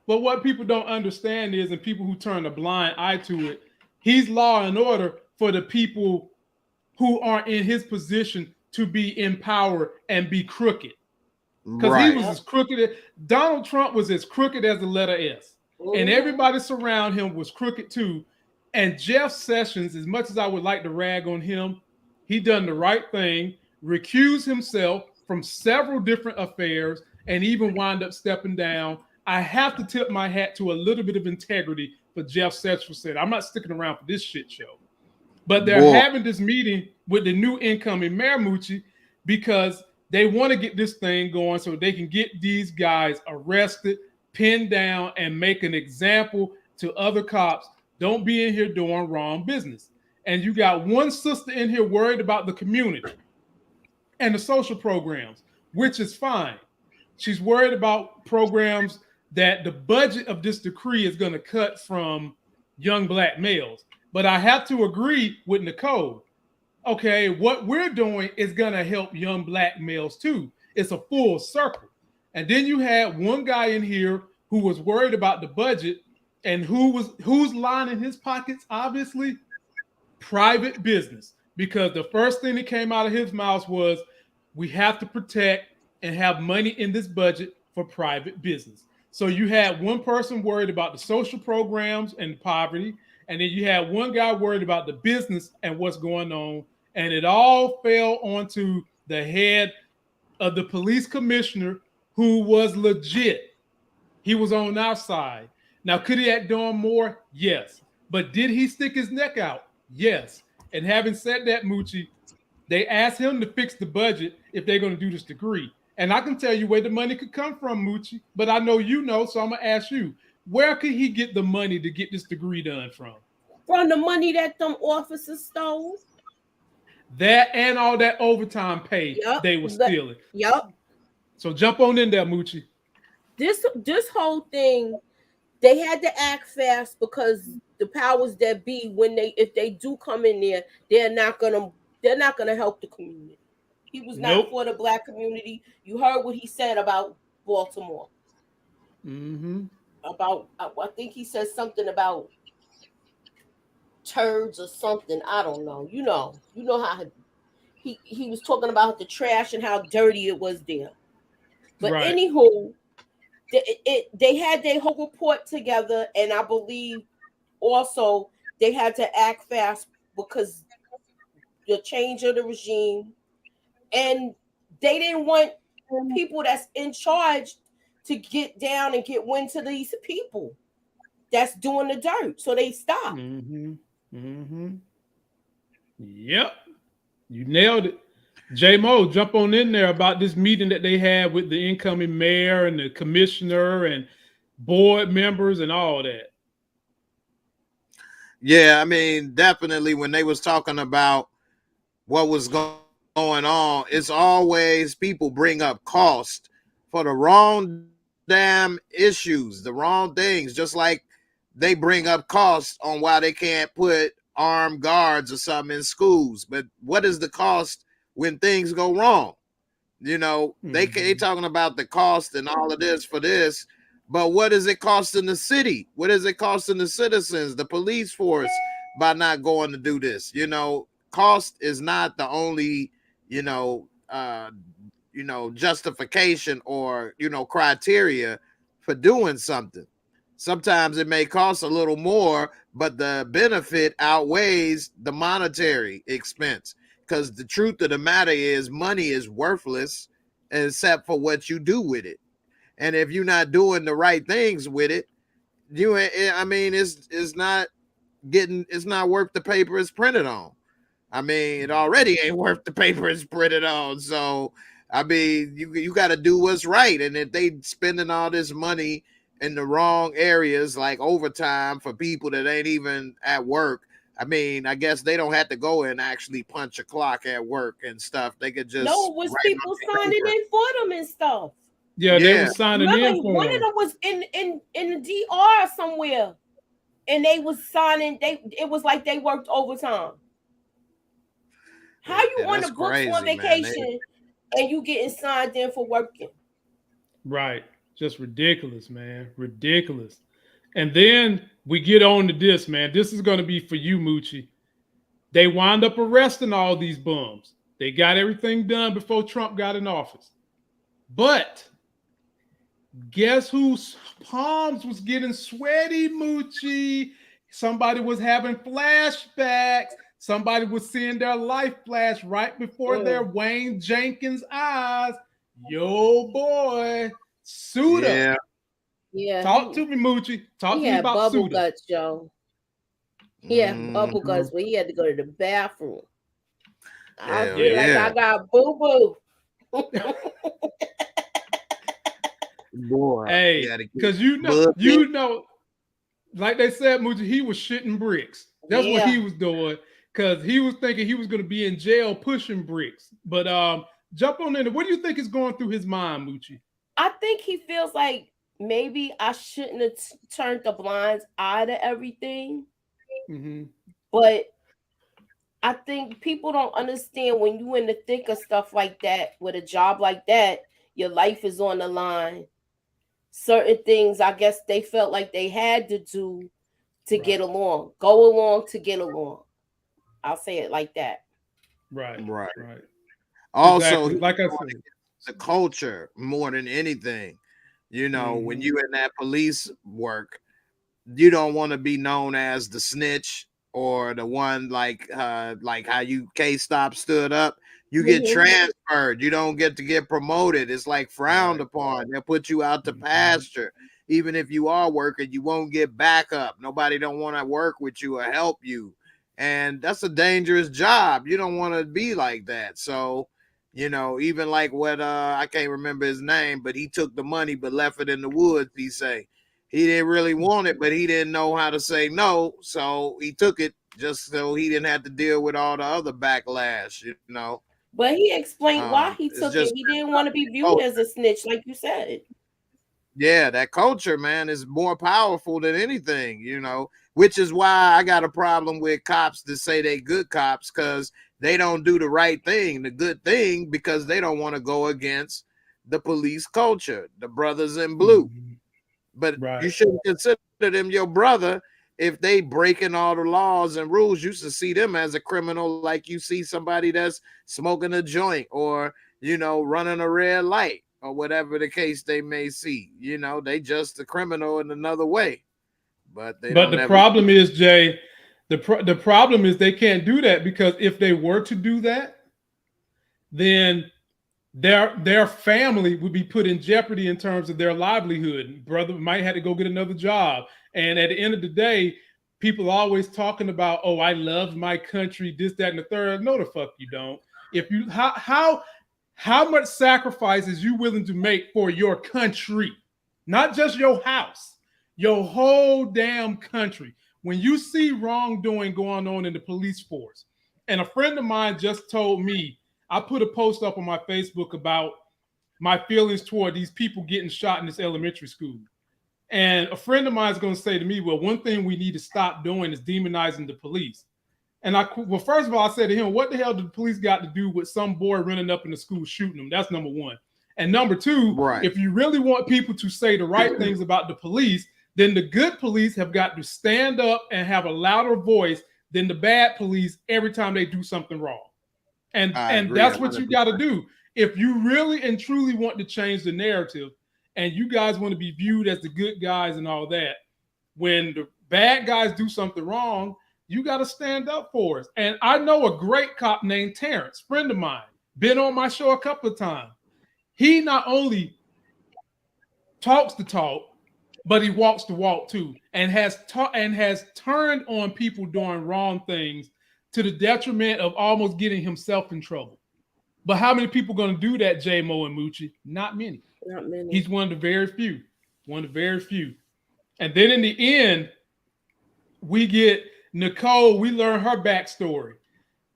But what people don't understand is, and people who turn a blind eye to it, he's law and order for the people who aren't in his position to be in power and be crooked. Because he was as crooked. Donald Trump was as crooked as the letter S. And everybody surround him was crooked too. And Jeff Sessions, as much as I would like to rag on him, he done the right thing, recused himself from several different affairs, and even wound up stepping down. I have to tip my hat to a little bit of integrity for Jeff Sessions. Said, I'm not sticking around for this shit show. But they're having this meeting with the new incoming mayor, Moochie, because they want to get this thing going so they can get these guys arrested, pinned down, and make an example to other cops. Don't be in here doing wrong business. And you got one sister in here worried about the community and the social programs, which is fine. She's worried about programs that the budget of this decree is going to cut from young black males. But I have to agree with Nicole. Okay, what we're doing is going to help young black males too. It's a full circle. And then you had one guy in here who was worried about the budget, and who's lining his pockets? Obviously, private business. Because the first thing that came out of his mouth was, we have to protect and have money in this budget for private business. So you had one person worried about the social programs and poverty, and then you had one guy worried about the business and what's going on, and it all fell onto the head of the police commissioner, who was legit. He was on our side. Now, could he have done more? Yes. But did he stick his neck out? Yes. And having said that, Moochie, they asked him to fix the budget if they're going to do this degree. And I can tell you where the money could come from, Moochie, but I know you know, so I'm going to ask you, where could he get the money to get this degree done from? From the money that them officers stole. That and all that overtime pay they were stealing. Yep. So jump on in there, Moochie. This whole thing, they had to act fast because the powers that be, if they do come in there, they're not gonna help the community. He was not for the black community. You heard what he said about Baltimore. Mm-hmm. About, I think he said something about turds or something. I don't know. You know how he was talking about the trash and how dirty it was there. But anywho, they had their whole report together, and I believe also they had to act fast because the change of the regime, and they didn't want people that's in charge to get down and get wind to these people that's doing the dirt. So they stopped. Mm-hmm. Mm-hmm. Yep. You nailed it. J-Mo, jump on in there about this meeting that they had with the incoming mayor and the commissioner and board members and all that. Yeah, I mean, definitely when they was talking about what was going on, it's always people bring up cost for the wrong damn issues, the wrong things, just like they bring up cost on why they can't put armed guards or something in schools. But what is the cost when things go wrong? You know, they talking about the cost and all of this for this, but what is it costing the city? What is it costing the citizens, the police force, by not going to do this? You know, cost is not the only, justification or, criteria for doing something. Sometimes it may cost a little more, but the benefit outweighs the monetary expense. Because the truth of the matter is, money is worthless except for what you do with it. And if you're not doing the right things with it, it's not worth the paper it's printed on. I mean, it already ain't worth the paper it's printed on. So, I mean, you got to do what's right. And if they spending all this money in the wrong areas, like overtime for people that ain't even at work, I mean, I guess they don't have to go and actually punch a clock at work and stuff. They could just it was people signing in for them and stuff. Yeah, they were signing in for one of them was in the DR somewhere, and they was signing. It was like they worked overtime. How you on the books for vacation and you getting signed in for working? Right, just ridiculous, man, ridiculous. And then we get on to this, man. This is going to be for you, Moochie. They wound up arresting all these bums. They got everything done before Trump got in office. But guess whose palms was getting sweaty, Moochie? Somebody was having flashbacks. Somebody was seeing their life flash right before their Wayne Jenkins eyes. Yo, boy, Suda. Yeah. Talk to me, Moochie. Talk to me about bubble Suda. guts, Joe. He had bubble guts, but he had to go to the bathroom. I feel like I got boo-boo. Boy, hey, because you know, like they said, Moochie, he was shitting bricks. That's what he was doing, because he was thinking he was going to be in jail pushing bricks. But jump on in. What do you think is going through his mind, Moochie? I think he feels like maybe I shouldn't have turned the blinds eye to everything. Mm-hmm. But I think people don't understand when you in the thick of stuff like that, with a job like that, your life is on the line. certain things I guess they felt like they had to do to Right. get along, go along to get along. I'll say it like that. Right. Right. Right. Also, Exactly. Like I said. the culture more than anything. You know, when you in that police work, you don't want to be known as the snitch or the one like how you K-Stop stood up. You get transferred. You don't get to get promoted. It's like frowned upon. They'll put you out to pasture. Even if you are working, you won't get backup. Nobody don't want to work with you or help you. And that's a dangerous job. You don't want to be like that. So, you know, even like what I can't remember his name, but he took the money but left it in the woods, he say. He didn't really want it, but he didn't know how to say no, so he took it just so he didn't have to deal with all the other backlash, you know. But he explained why he It's took it. just He didn't want to be viewed as a snitch, like you said. yeah, that culture, man, is more powerful than anything, you know, which is why I got a problem with cops that say they good cops, because they don't do the right thing, the good thing, because they don't want to go against the police culture, the brothers in blue. But you shouldn't consider them your brother if they breaking all the laws and rules. You should see them as a criminal, like you see somebody that's smoking a joint or, you know, running a red light or whatever the case they may see. You know, they just a criminal in another way. But they don't. The problem is, Jay, the problem is they can't do that, because if they were to do that, then their family would be put in jeopardy in terms of their livelihood. Brother might have to go get another job. And at the end of the day, people are always talking about, oh, I love my country, this, that, and the third. No, the fuck you don't. If you how much sacrifice is you willing to make for your country? Not just your house, your whole damn country. When you see wrongdoing going on in the police force, and a friend of mine just told me, I put a post up on my Facebook about my feelings toward these people getting shot in this elementary school. And a friend of mine is going to say to me, well, one thing we need to stop doing is demonizing the police. And first of all, I said to him, what the hell did the police got to do with some boy running up in the school shooting them? That's number one. And number two, if you really want people to say the right things about the police, then the good police have got to stand up and have a louder voice than the bad police every time they do something wrong. And that's what you got to do. If you really and truly want to change the narrative, and you guys want to be viewed as the good guys and all that, when the bad guys do something wrong, you got to stand up for us. And I know a great cop named Terrence, friend of mine, been on my show a couple of times. He not only talks the talk, but he walks the walk too, and has turned on people doing wrong things to the detriment of almost getting himself in trouble. But how many people are going to do that, J-Mo and Moochie? Not many. Not many. He's one of the very few. One of the very few. And then in the end, we get Nicole. We learn her backstory.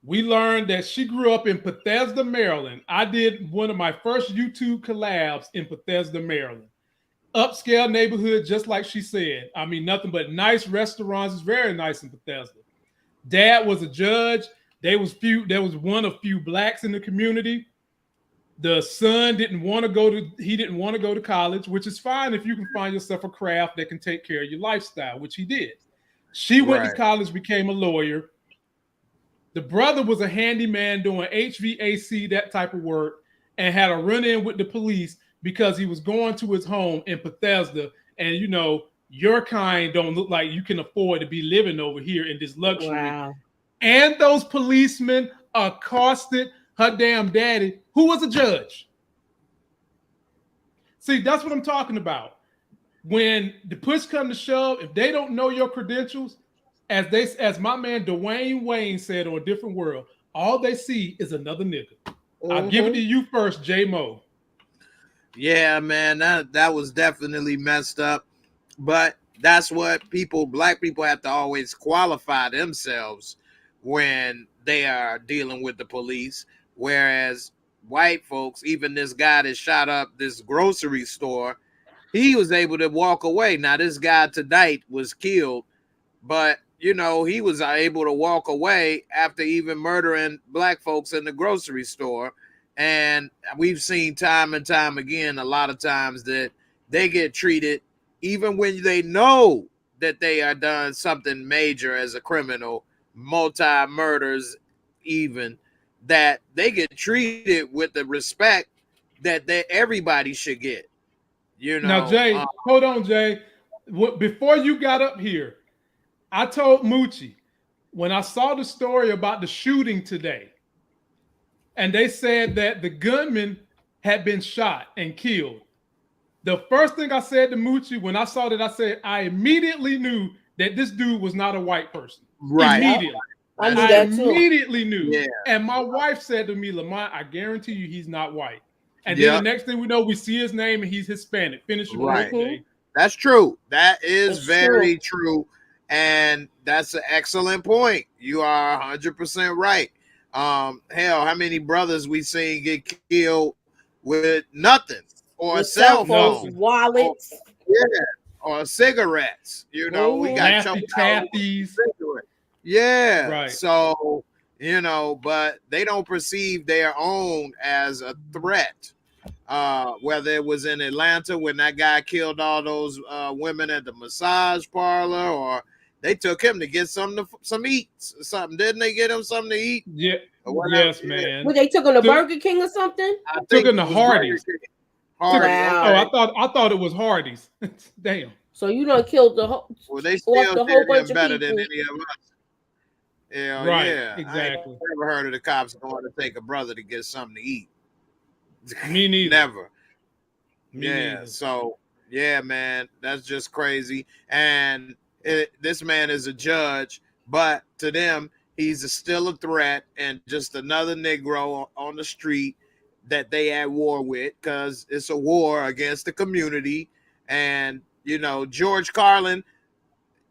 We learned that she grew up in Bethesda, Maryland. I did one of my first YouTube collabs in Bethesda, Maryland. Upscale neighborhood, just like she said. I mean, nothing but nice restaurants. It's very nice in Bethesda. Dad was a judge. There was one of few blacks in the community. The son didn't want to go to college, which is fine if you can find yourself a craft that can take care of your lifestyle, which he did. She went to college, became a lawyer. The brother was a handyman doing HVAC, that type of work, and had a run-in with the police because he was going to his home in Bethesda. And, you know, your kind don't look like you can afford to be living over here in this luxury. Wow. And those policemen accosted her damn daddy, who was a judge. See, that's what I'm talking about. When the push comes to shove, if they don't know your credentials, as my man Dwayne Wayne said on A Different World, all they see is another nigga. I'll give it to you first, J-Mo. Yeah, man, that was definitely messed up. But that's what black people have to always qualify themselves when they are dealing with the police. Whereas white folks, even this guy that shot up this grocery store, he was able to walk away. Now, this guy tonight was killed, but, you know, he was able to walk away after even murdering black folks in the grocery store. And we've seen time and time again, a lot of times, that they get treated, even when they know that they are done something major as a criminal, multi-murders even, that they get treated with the respect that everybody should get. You Now, know, Jay, hold on, Jay. Before you got up here, I told Moochie when I saw the story about the shooting today, and they said that the gunman had been shot and killed. The first thing I said to Moochie when I saw that, I said, I immediately knew that this dude was not a white person. right? Immediately. I knew I that too. immediately knew. Yeah. And my wife said to me, Lamont, I guarantee you he's not white. And then Yep. the next thing we know, we see his name and he's Hispanic. Finish your Right. work, Jay. That's true. That is That's very true. And that's an excellent point. You are 100% right. Hell, how many brothers we seen get killed with nothing, or With a cell phones, phone, wallets. or cigarettes? You know, we got Nasty choked out with Tatties. cigarettes. Yeah. Right. So, you know, but they don't perceive their own as a threat. Whether it was in Atlanta when that guy killed all those women at the massage parlor, or they took him to get some eat, something. Didn't they get him something to eat? Yeah. Or whatever. Yes, man. Well, they took him to Took- Burger King or something? I Took think him to it was Hardee's. Burger King. Hardee's. Wow. Oh, I thought it was Hardee's. Damn. So you done killed the whole. Well, they off still the did whole him bunch of better than people. any of us. Yeah, Right, yeah. exactly. I ain't never heard of the cops going to take a brother to get something to eat. Me neither. Never. Me Yeah. neither. So yeah, man, that's just crazy. And this man is a judge, but to them, he's still a threat and just another Negro on the street that they at war with, because it's a war against the community. And you know, George Carlin,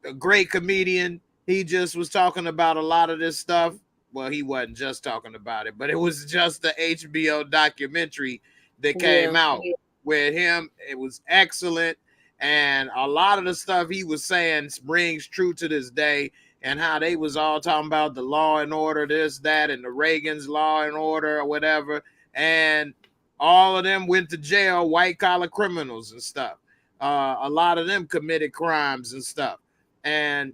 a great comedian, he just was talking about a lot of this stuff. Well, he wasn't just talking about it, but it was just the HBO documentary that came out with him. It was excellent. And a lot of the stuff he was saying rings true to this day, and how they was all talking about the law and order, this, that, and the Reagan's law and order or whatever. And all of them went to jail, white collar criminals and stuff. A lot of them committed crimes and stuff. And,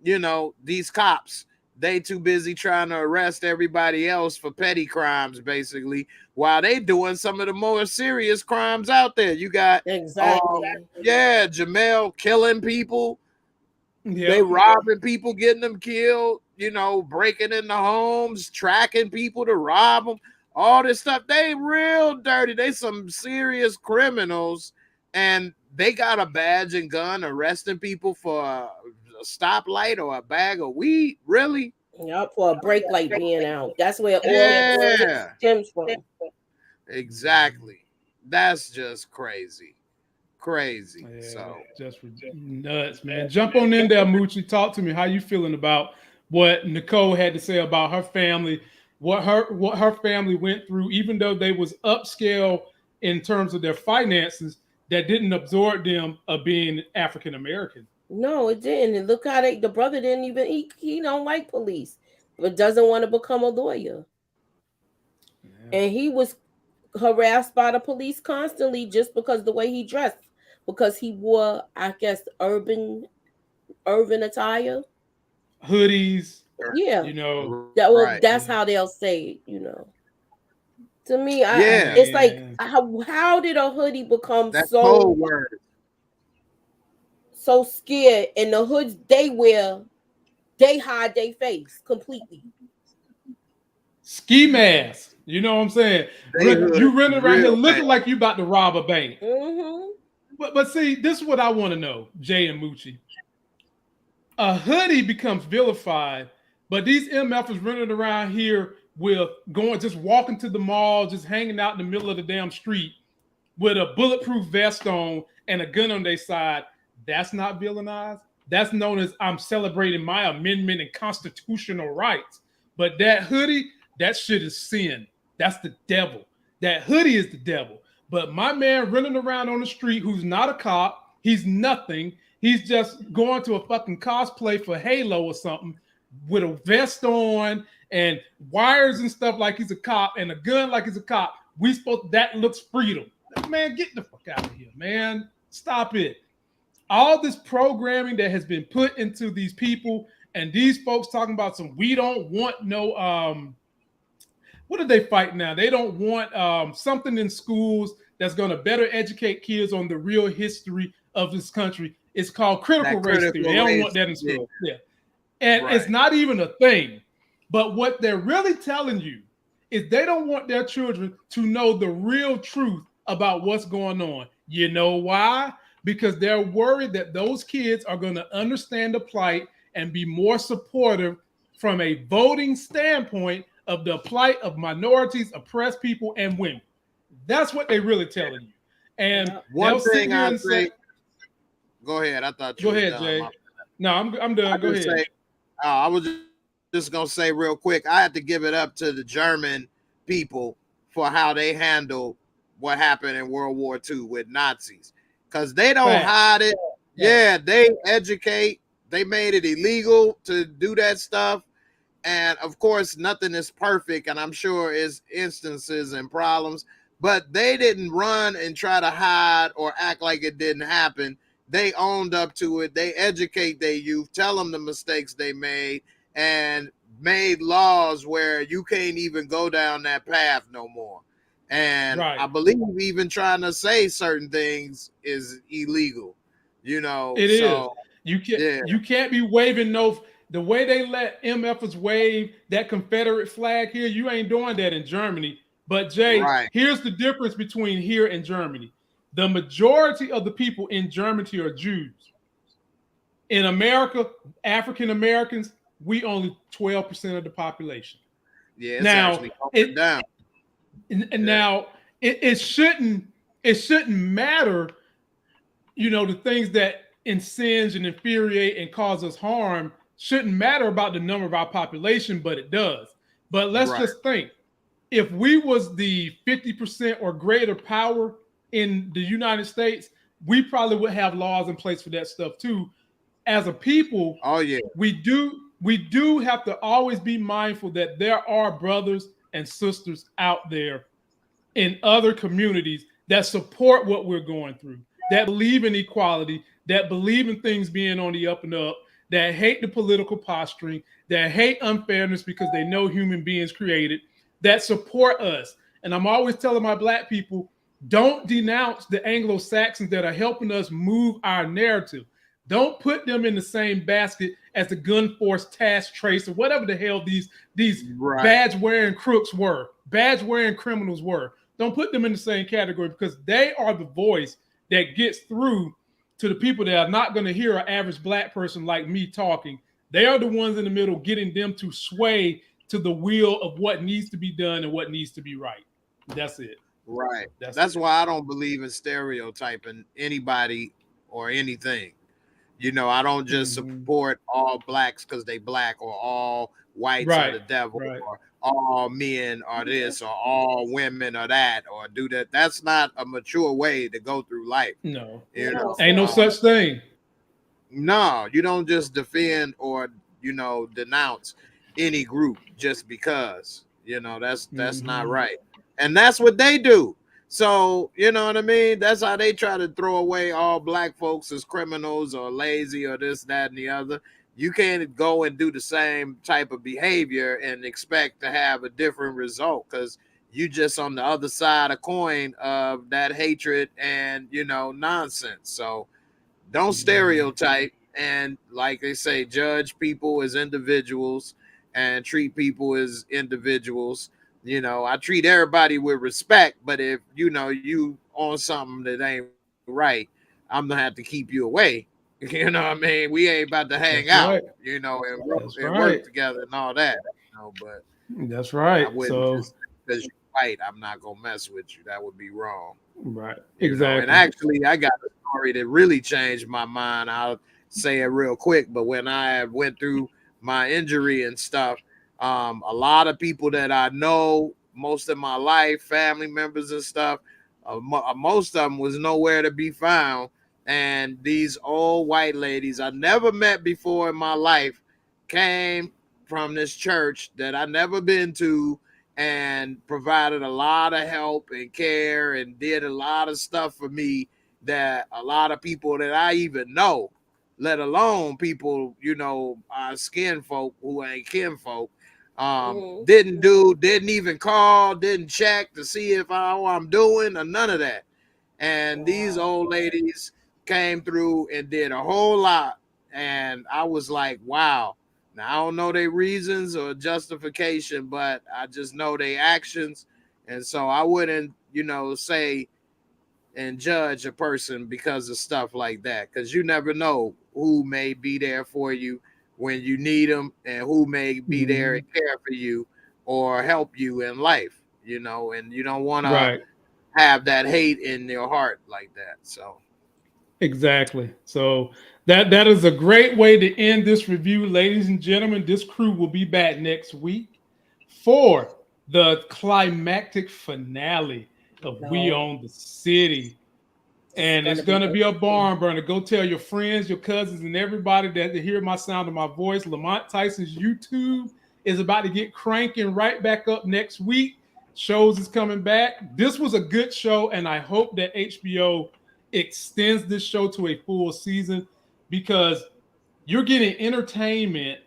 you know, these cops, they too busy trying to arrest everybody else for petty crimes, basically, while they doing some of the more serious crimes out there. You got Exactly. Jamel killing people. Yeah. They robbing people, getting them killed, you know, breaking into homes, tracking people to rob them, all this stuff. They real dirty. They some serious criminals, and they got a badge and gun arresting people for a stoplight or a bag of weed. Really? Yep, for a brake light being out. That's where all Yeah. that stems from. Exactly. That's just crazy. Crazy. Yeah, So just nuts, man. Jump on in there, Moochie. Talk to me. How you feeling about what Nicole had to say about her family, what her family went through, even though they was upscale in terms of their finances, that didn't absorb them of being African American. No, it didn't. And look how the brother didn't even he don't like police, but doesn't want to become a lawyer. Yeah. And he was harassed by the police constantly just because the way he dressed, because he wore, I guess, urban attire. Hoodies, Yeah. you know. right. That's how they'll say it, you know. To me, Yeah. it's like how did a hoodie become That's so cold word. so scared, and the hoods they wear, they hide their face completely. Ski mask. You know what I'm saying? You running around here looking like you about to rob a bank. Mm-hmm. But see, this is what I want to know, Jay and Moochie. A hoodie becomes vilified, but these MFers running around here with just walking to the mall, just hanging out in the middle of the damn street with a bulletproof vest on and a gun on their side. That's not villainized. That's known as I'm celebrating my amendment and constitutional rights. But that hoodie, that shit is sin. That's the devil. That hoodie is the devil. But my man running around on the street who's not a cop, he's nothing. He's just going to a fucking cosplay for Halo or something with a vest on and wires and stuff like he's a cop and a gun like he's a cop. That looks freedom. Man, get the fuck out of here, man. Stop it. All this programming that has been put into these people, and these folks talking about we don't want no what do they fight now? They don't want something in schools that's going to better educate kids on the real history of this country. It's called critical race theory. They don't want that in school. Yeah. And it's not even a thing. But what they're really telling you is they don't want their children to know the real truth about what's going on. You know why? Because they're worried that those kids are going to understand the plight and be more supportive from a voting standpoint of the plight of minorities, oppressed people, and women. That's what they're really telling you. And one thing I say, go ahead. I thought you go ahead, Jay. No, I'm done. Go ahead. I was just gonna say real quick. I had to give it up to the German people for how they handled what happened in World War II with Nazis, because they don't hide it. Yeah, they educate. They made it illegal to do that stuff. And of course, nothing is perfect, and I'm sure is instances and problems, but they didn't run and try to hide or act like it didn't happen. They owned up to it. They educate their youth, tell them the mistakes they made, and made laws where you can't even go down that path no more. And I believe even trying to say certain things is illegal. You know, it is. You can't be waving the way they let MFers wave that Confederate flag here. You ain't doing that in Germany. But Jay, here's the difference between here and Germany. The majority of the people in Germany are Jews. In America, African Americans, we only 12% of the population. Yeah, it's down. And now it shouldn't matter, you know, the things that insinge and infuriate and cause us harm shouldn't matter about the number of our population, but it does. But let's just think, if we was the 50% or greater power in the United States, we probably would have laws in place for that stuff too. As a people, we do have to always be mindful that there are brothers and sisters out there in other communities that support what we're going through, that believe in equality, that believe in things being on the up and up, that hate the political posturing, that hate unfairness because they know human beings created, that support us. And I'm always telling my Black people, don't denounce the Anglo-Saxons that are helping us move our narrative. Don't put them in the same basket as the gun force task trace or whatever the hell these badge-wearing crooks were, badge-wearing criminals were. Don't put them in the same category, because they are the voice that gets through to the people that are not going to hear an average Black person like me talking. They are the ones in the middle getting them to sway to the wheel of what needs to be done and what needs to be right. That's it. Right. That's why I don't believe in stereotyping anybody or anything. You know, I don't just support all Blacks because they Black, or all whites are the devil, or all men are this, or all women are that, or do that. That's not a mature way to go through life. No, you know, ain't no such thing. No, you don't just defend or, you know, denounce any group just because. You know, that's not right. And that's what they do. So, you know what I mean? That's how they try to throw away all Black folks as criminals or lazy or this, that, and the other. You can't go and do the same type of behavior and expect to have a different result, because you just on the other side of coin of that hatred and, you know, nonsense. So don't stereotype, and like they say, judge people as individuals and treat people as individuals. You know, I treat everybody with respect, but if, you know, you on something that ain't right, I'm gonna have to keep you away. You know what I mean? We ain't about to hang out, you know, and work together and all that. You know, but that's right. I wouldn't just because you fight, I'm not gonna mess with you. That would be wrong. Right. Exactly. You know? And actually, I got a story that really changed my mind. I'll say it real quick. But when I went through my injury and stuff, a lot of people that I know most of my life, family members and stuff, most of them was nowhere to be found. And these old white ladies I never met before in my life came from this church that I never been to, and provided a lot of help and care and did a lot of stuff for me, that a lot of people that I even know, let alone people, skin folk who ain't kinfolk, didn't even call, didn't check to see if how I'm doing or none of that. And these old ladies came through and did a whole lot. And I was like, wow. Now, I don't know their reasons or justification, but I just know their actions. And so I wouldn't, say and judge a person because of stuff like that, because you never know who may be there for you when you need them and who may be there and care for you or help you in life, and you don't want to have that hate in your heart like that. So exactly. So that is a great way to end this review, ladies and gentlemen. This crew will be back next week for the climactic finale of We Own the City. And it's going to be a barn burner. Go tell your friends, your cousins, and everybody that to hear my sound of my voice. Lamont Tyson's YouTube is about to get cranking right back up next week. Shows is coming back. This was a good show, and I hope that HBO extends this show to a full season, because you're getting entertainment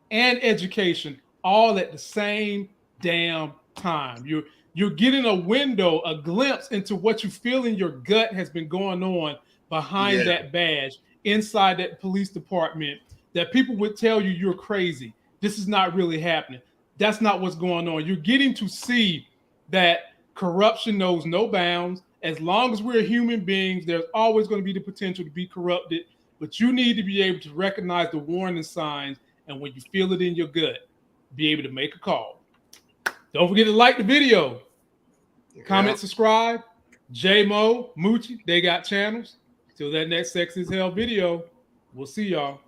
and education all at the same damn time. You're getting a window, a glimpse into what you feel in your gut has been going on behind that badge, inside that police department, that people would tell you you're crazy. This is not really happening. That's not what's going on. You're getting to see that corruption knows no bounds. As long as we're human beings, there's always going to be the potential to be corrupted, but you need to be able to recognize the warning signs, and when you feel it in your gut, be able to make a call. Don't forget to like the video, comment, subscribe. J-Mo, Moochie, they got channels. Till that next Sex is Hell video, we'll see y'all.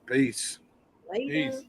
Peace. Later. Peace.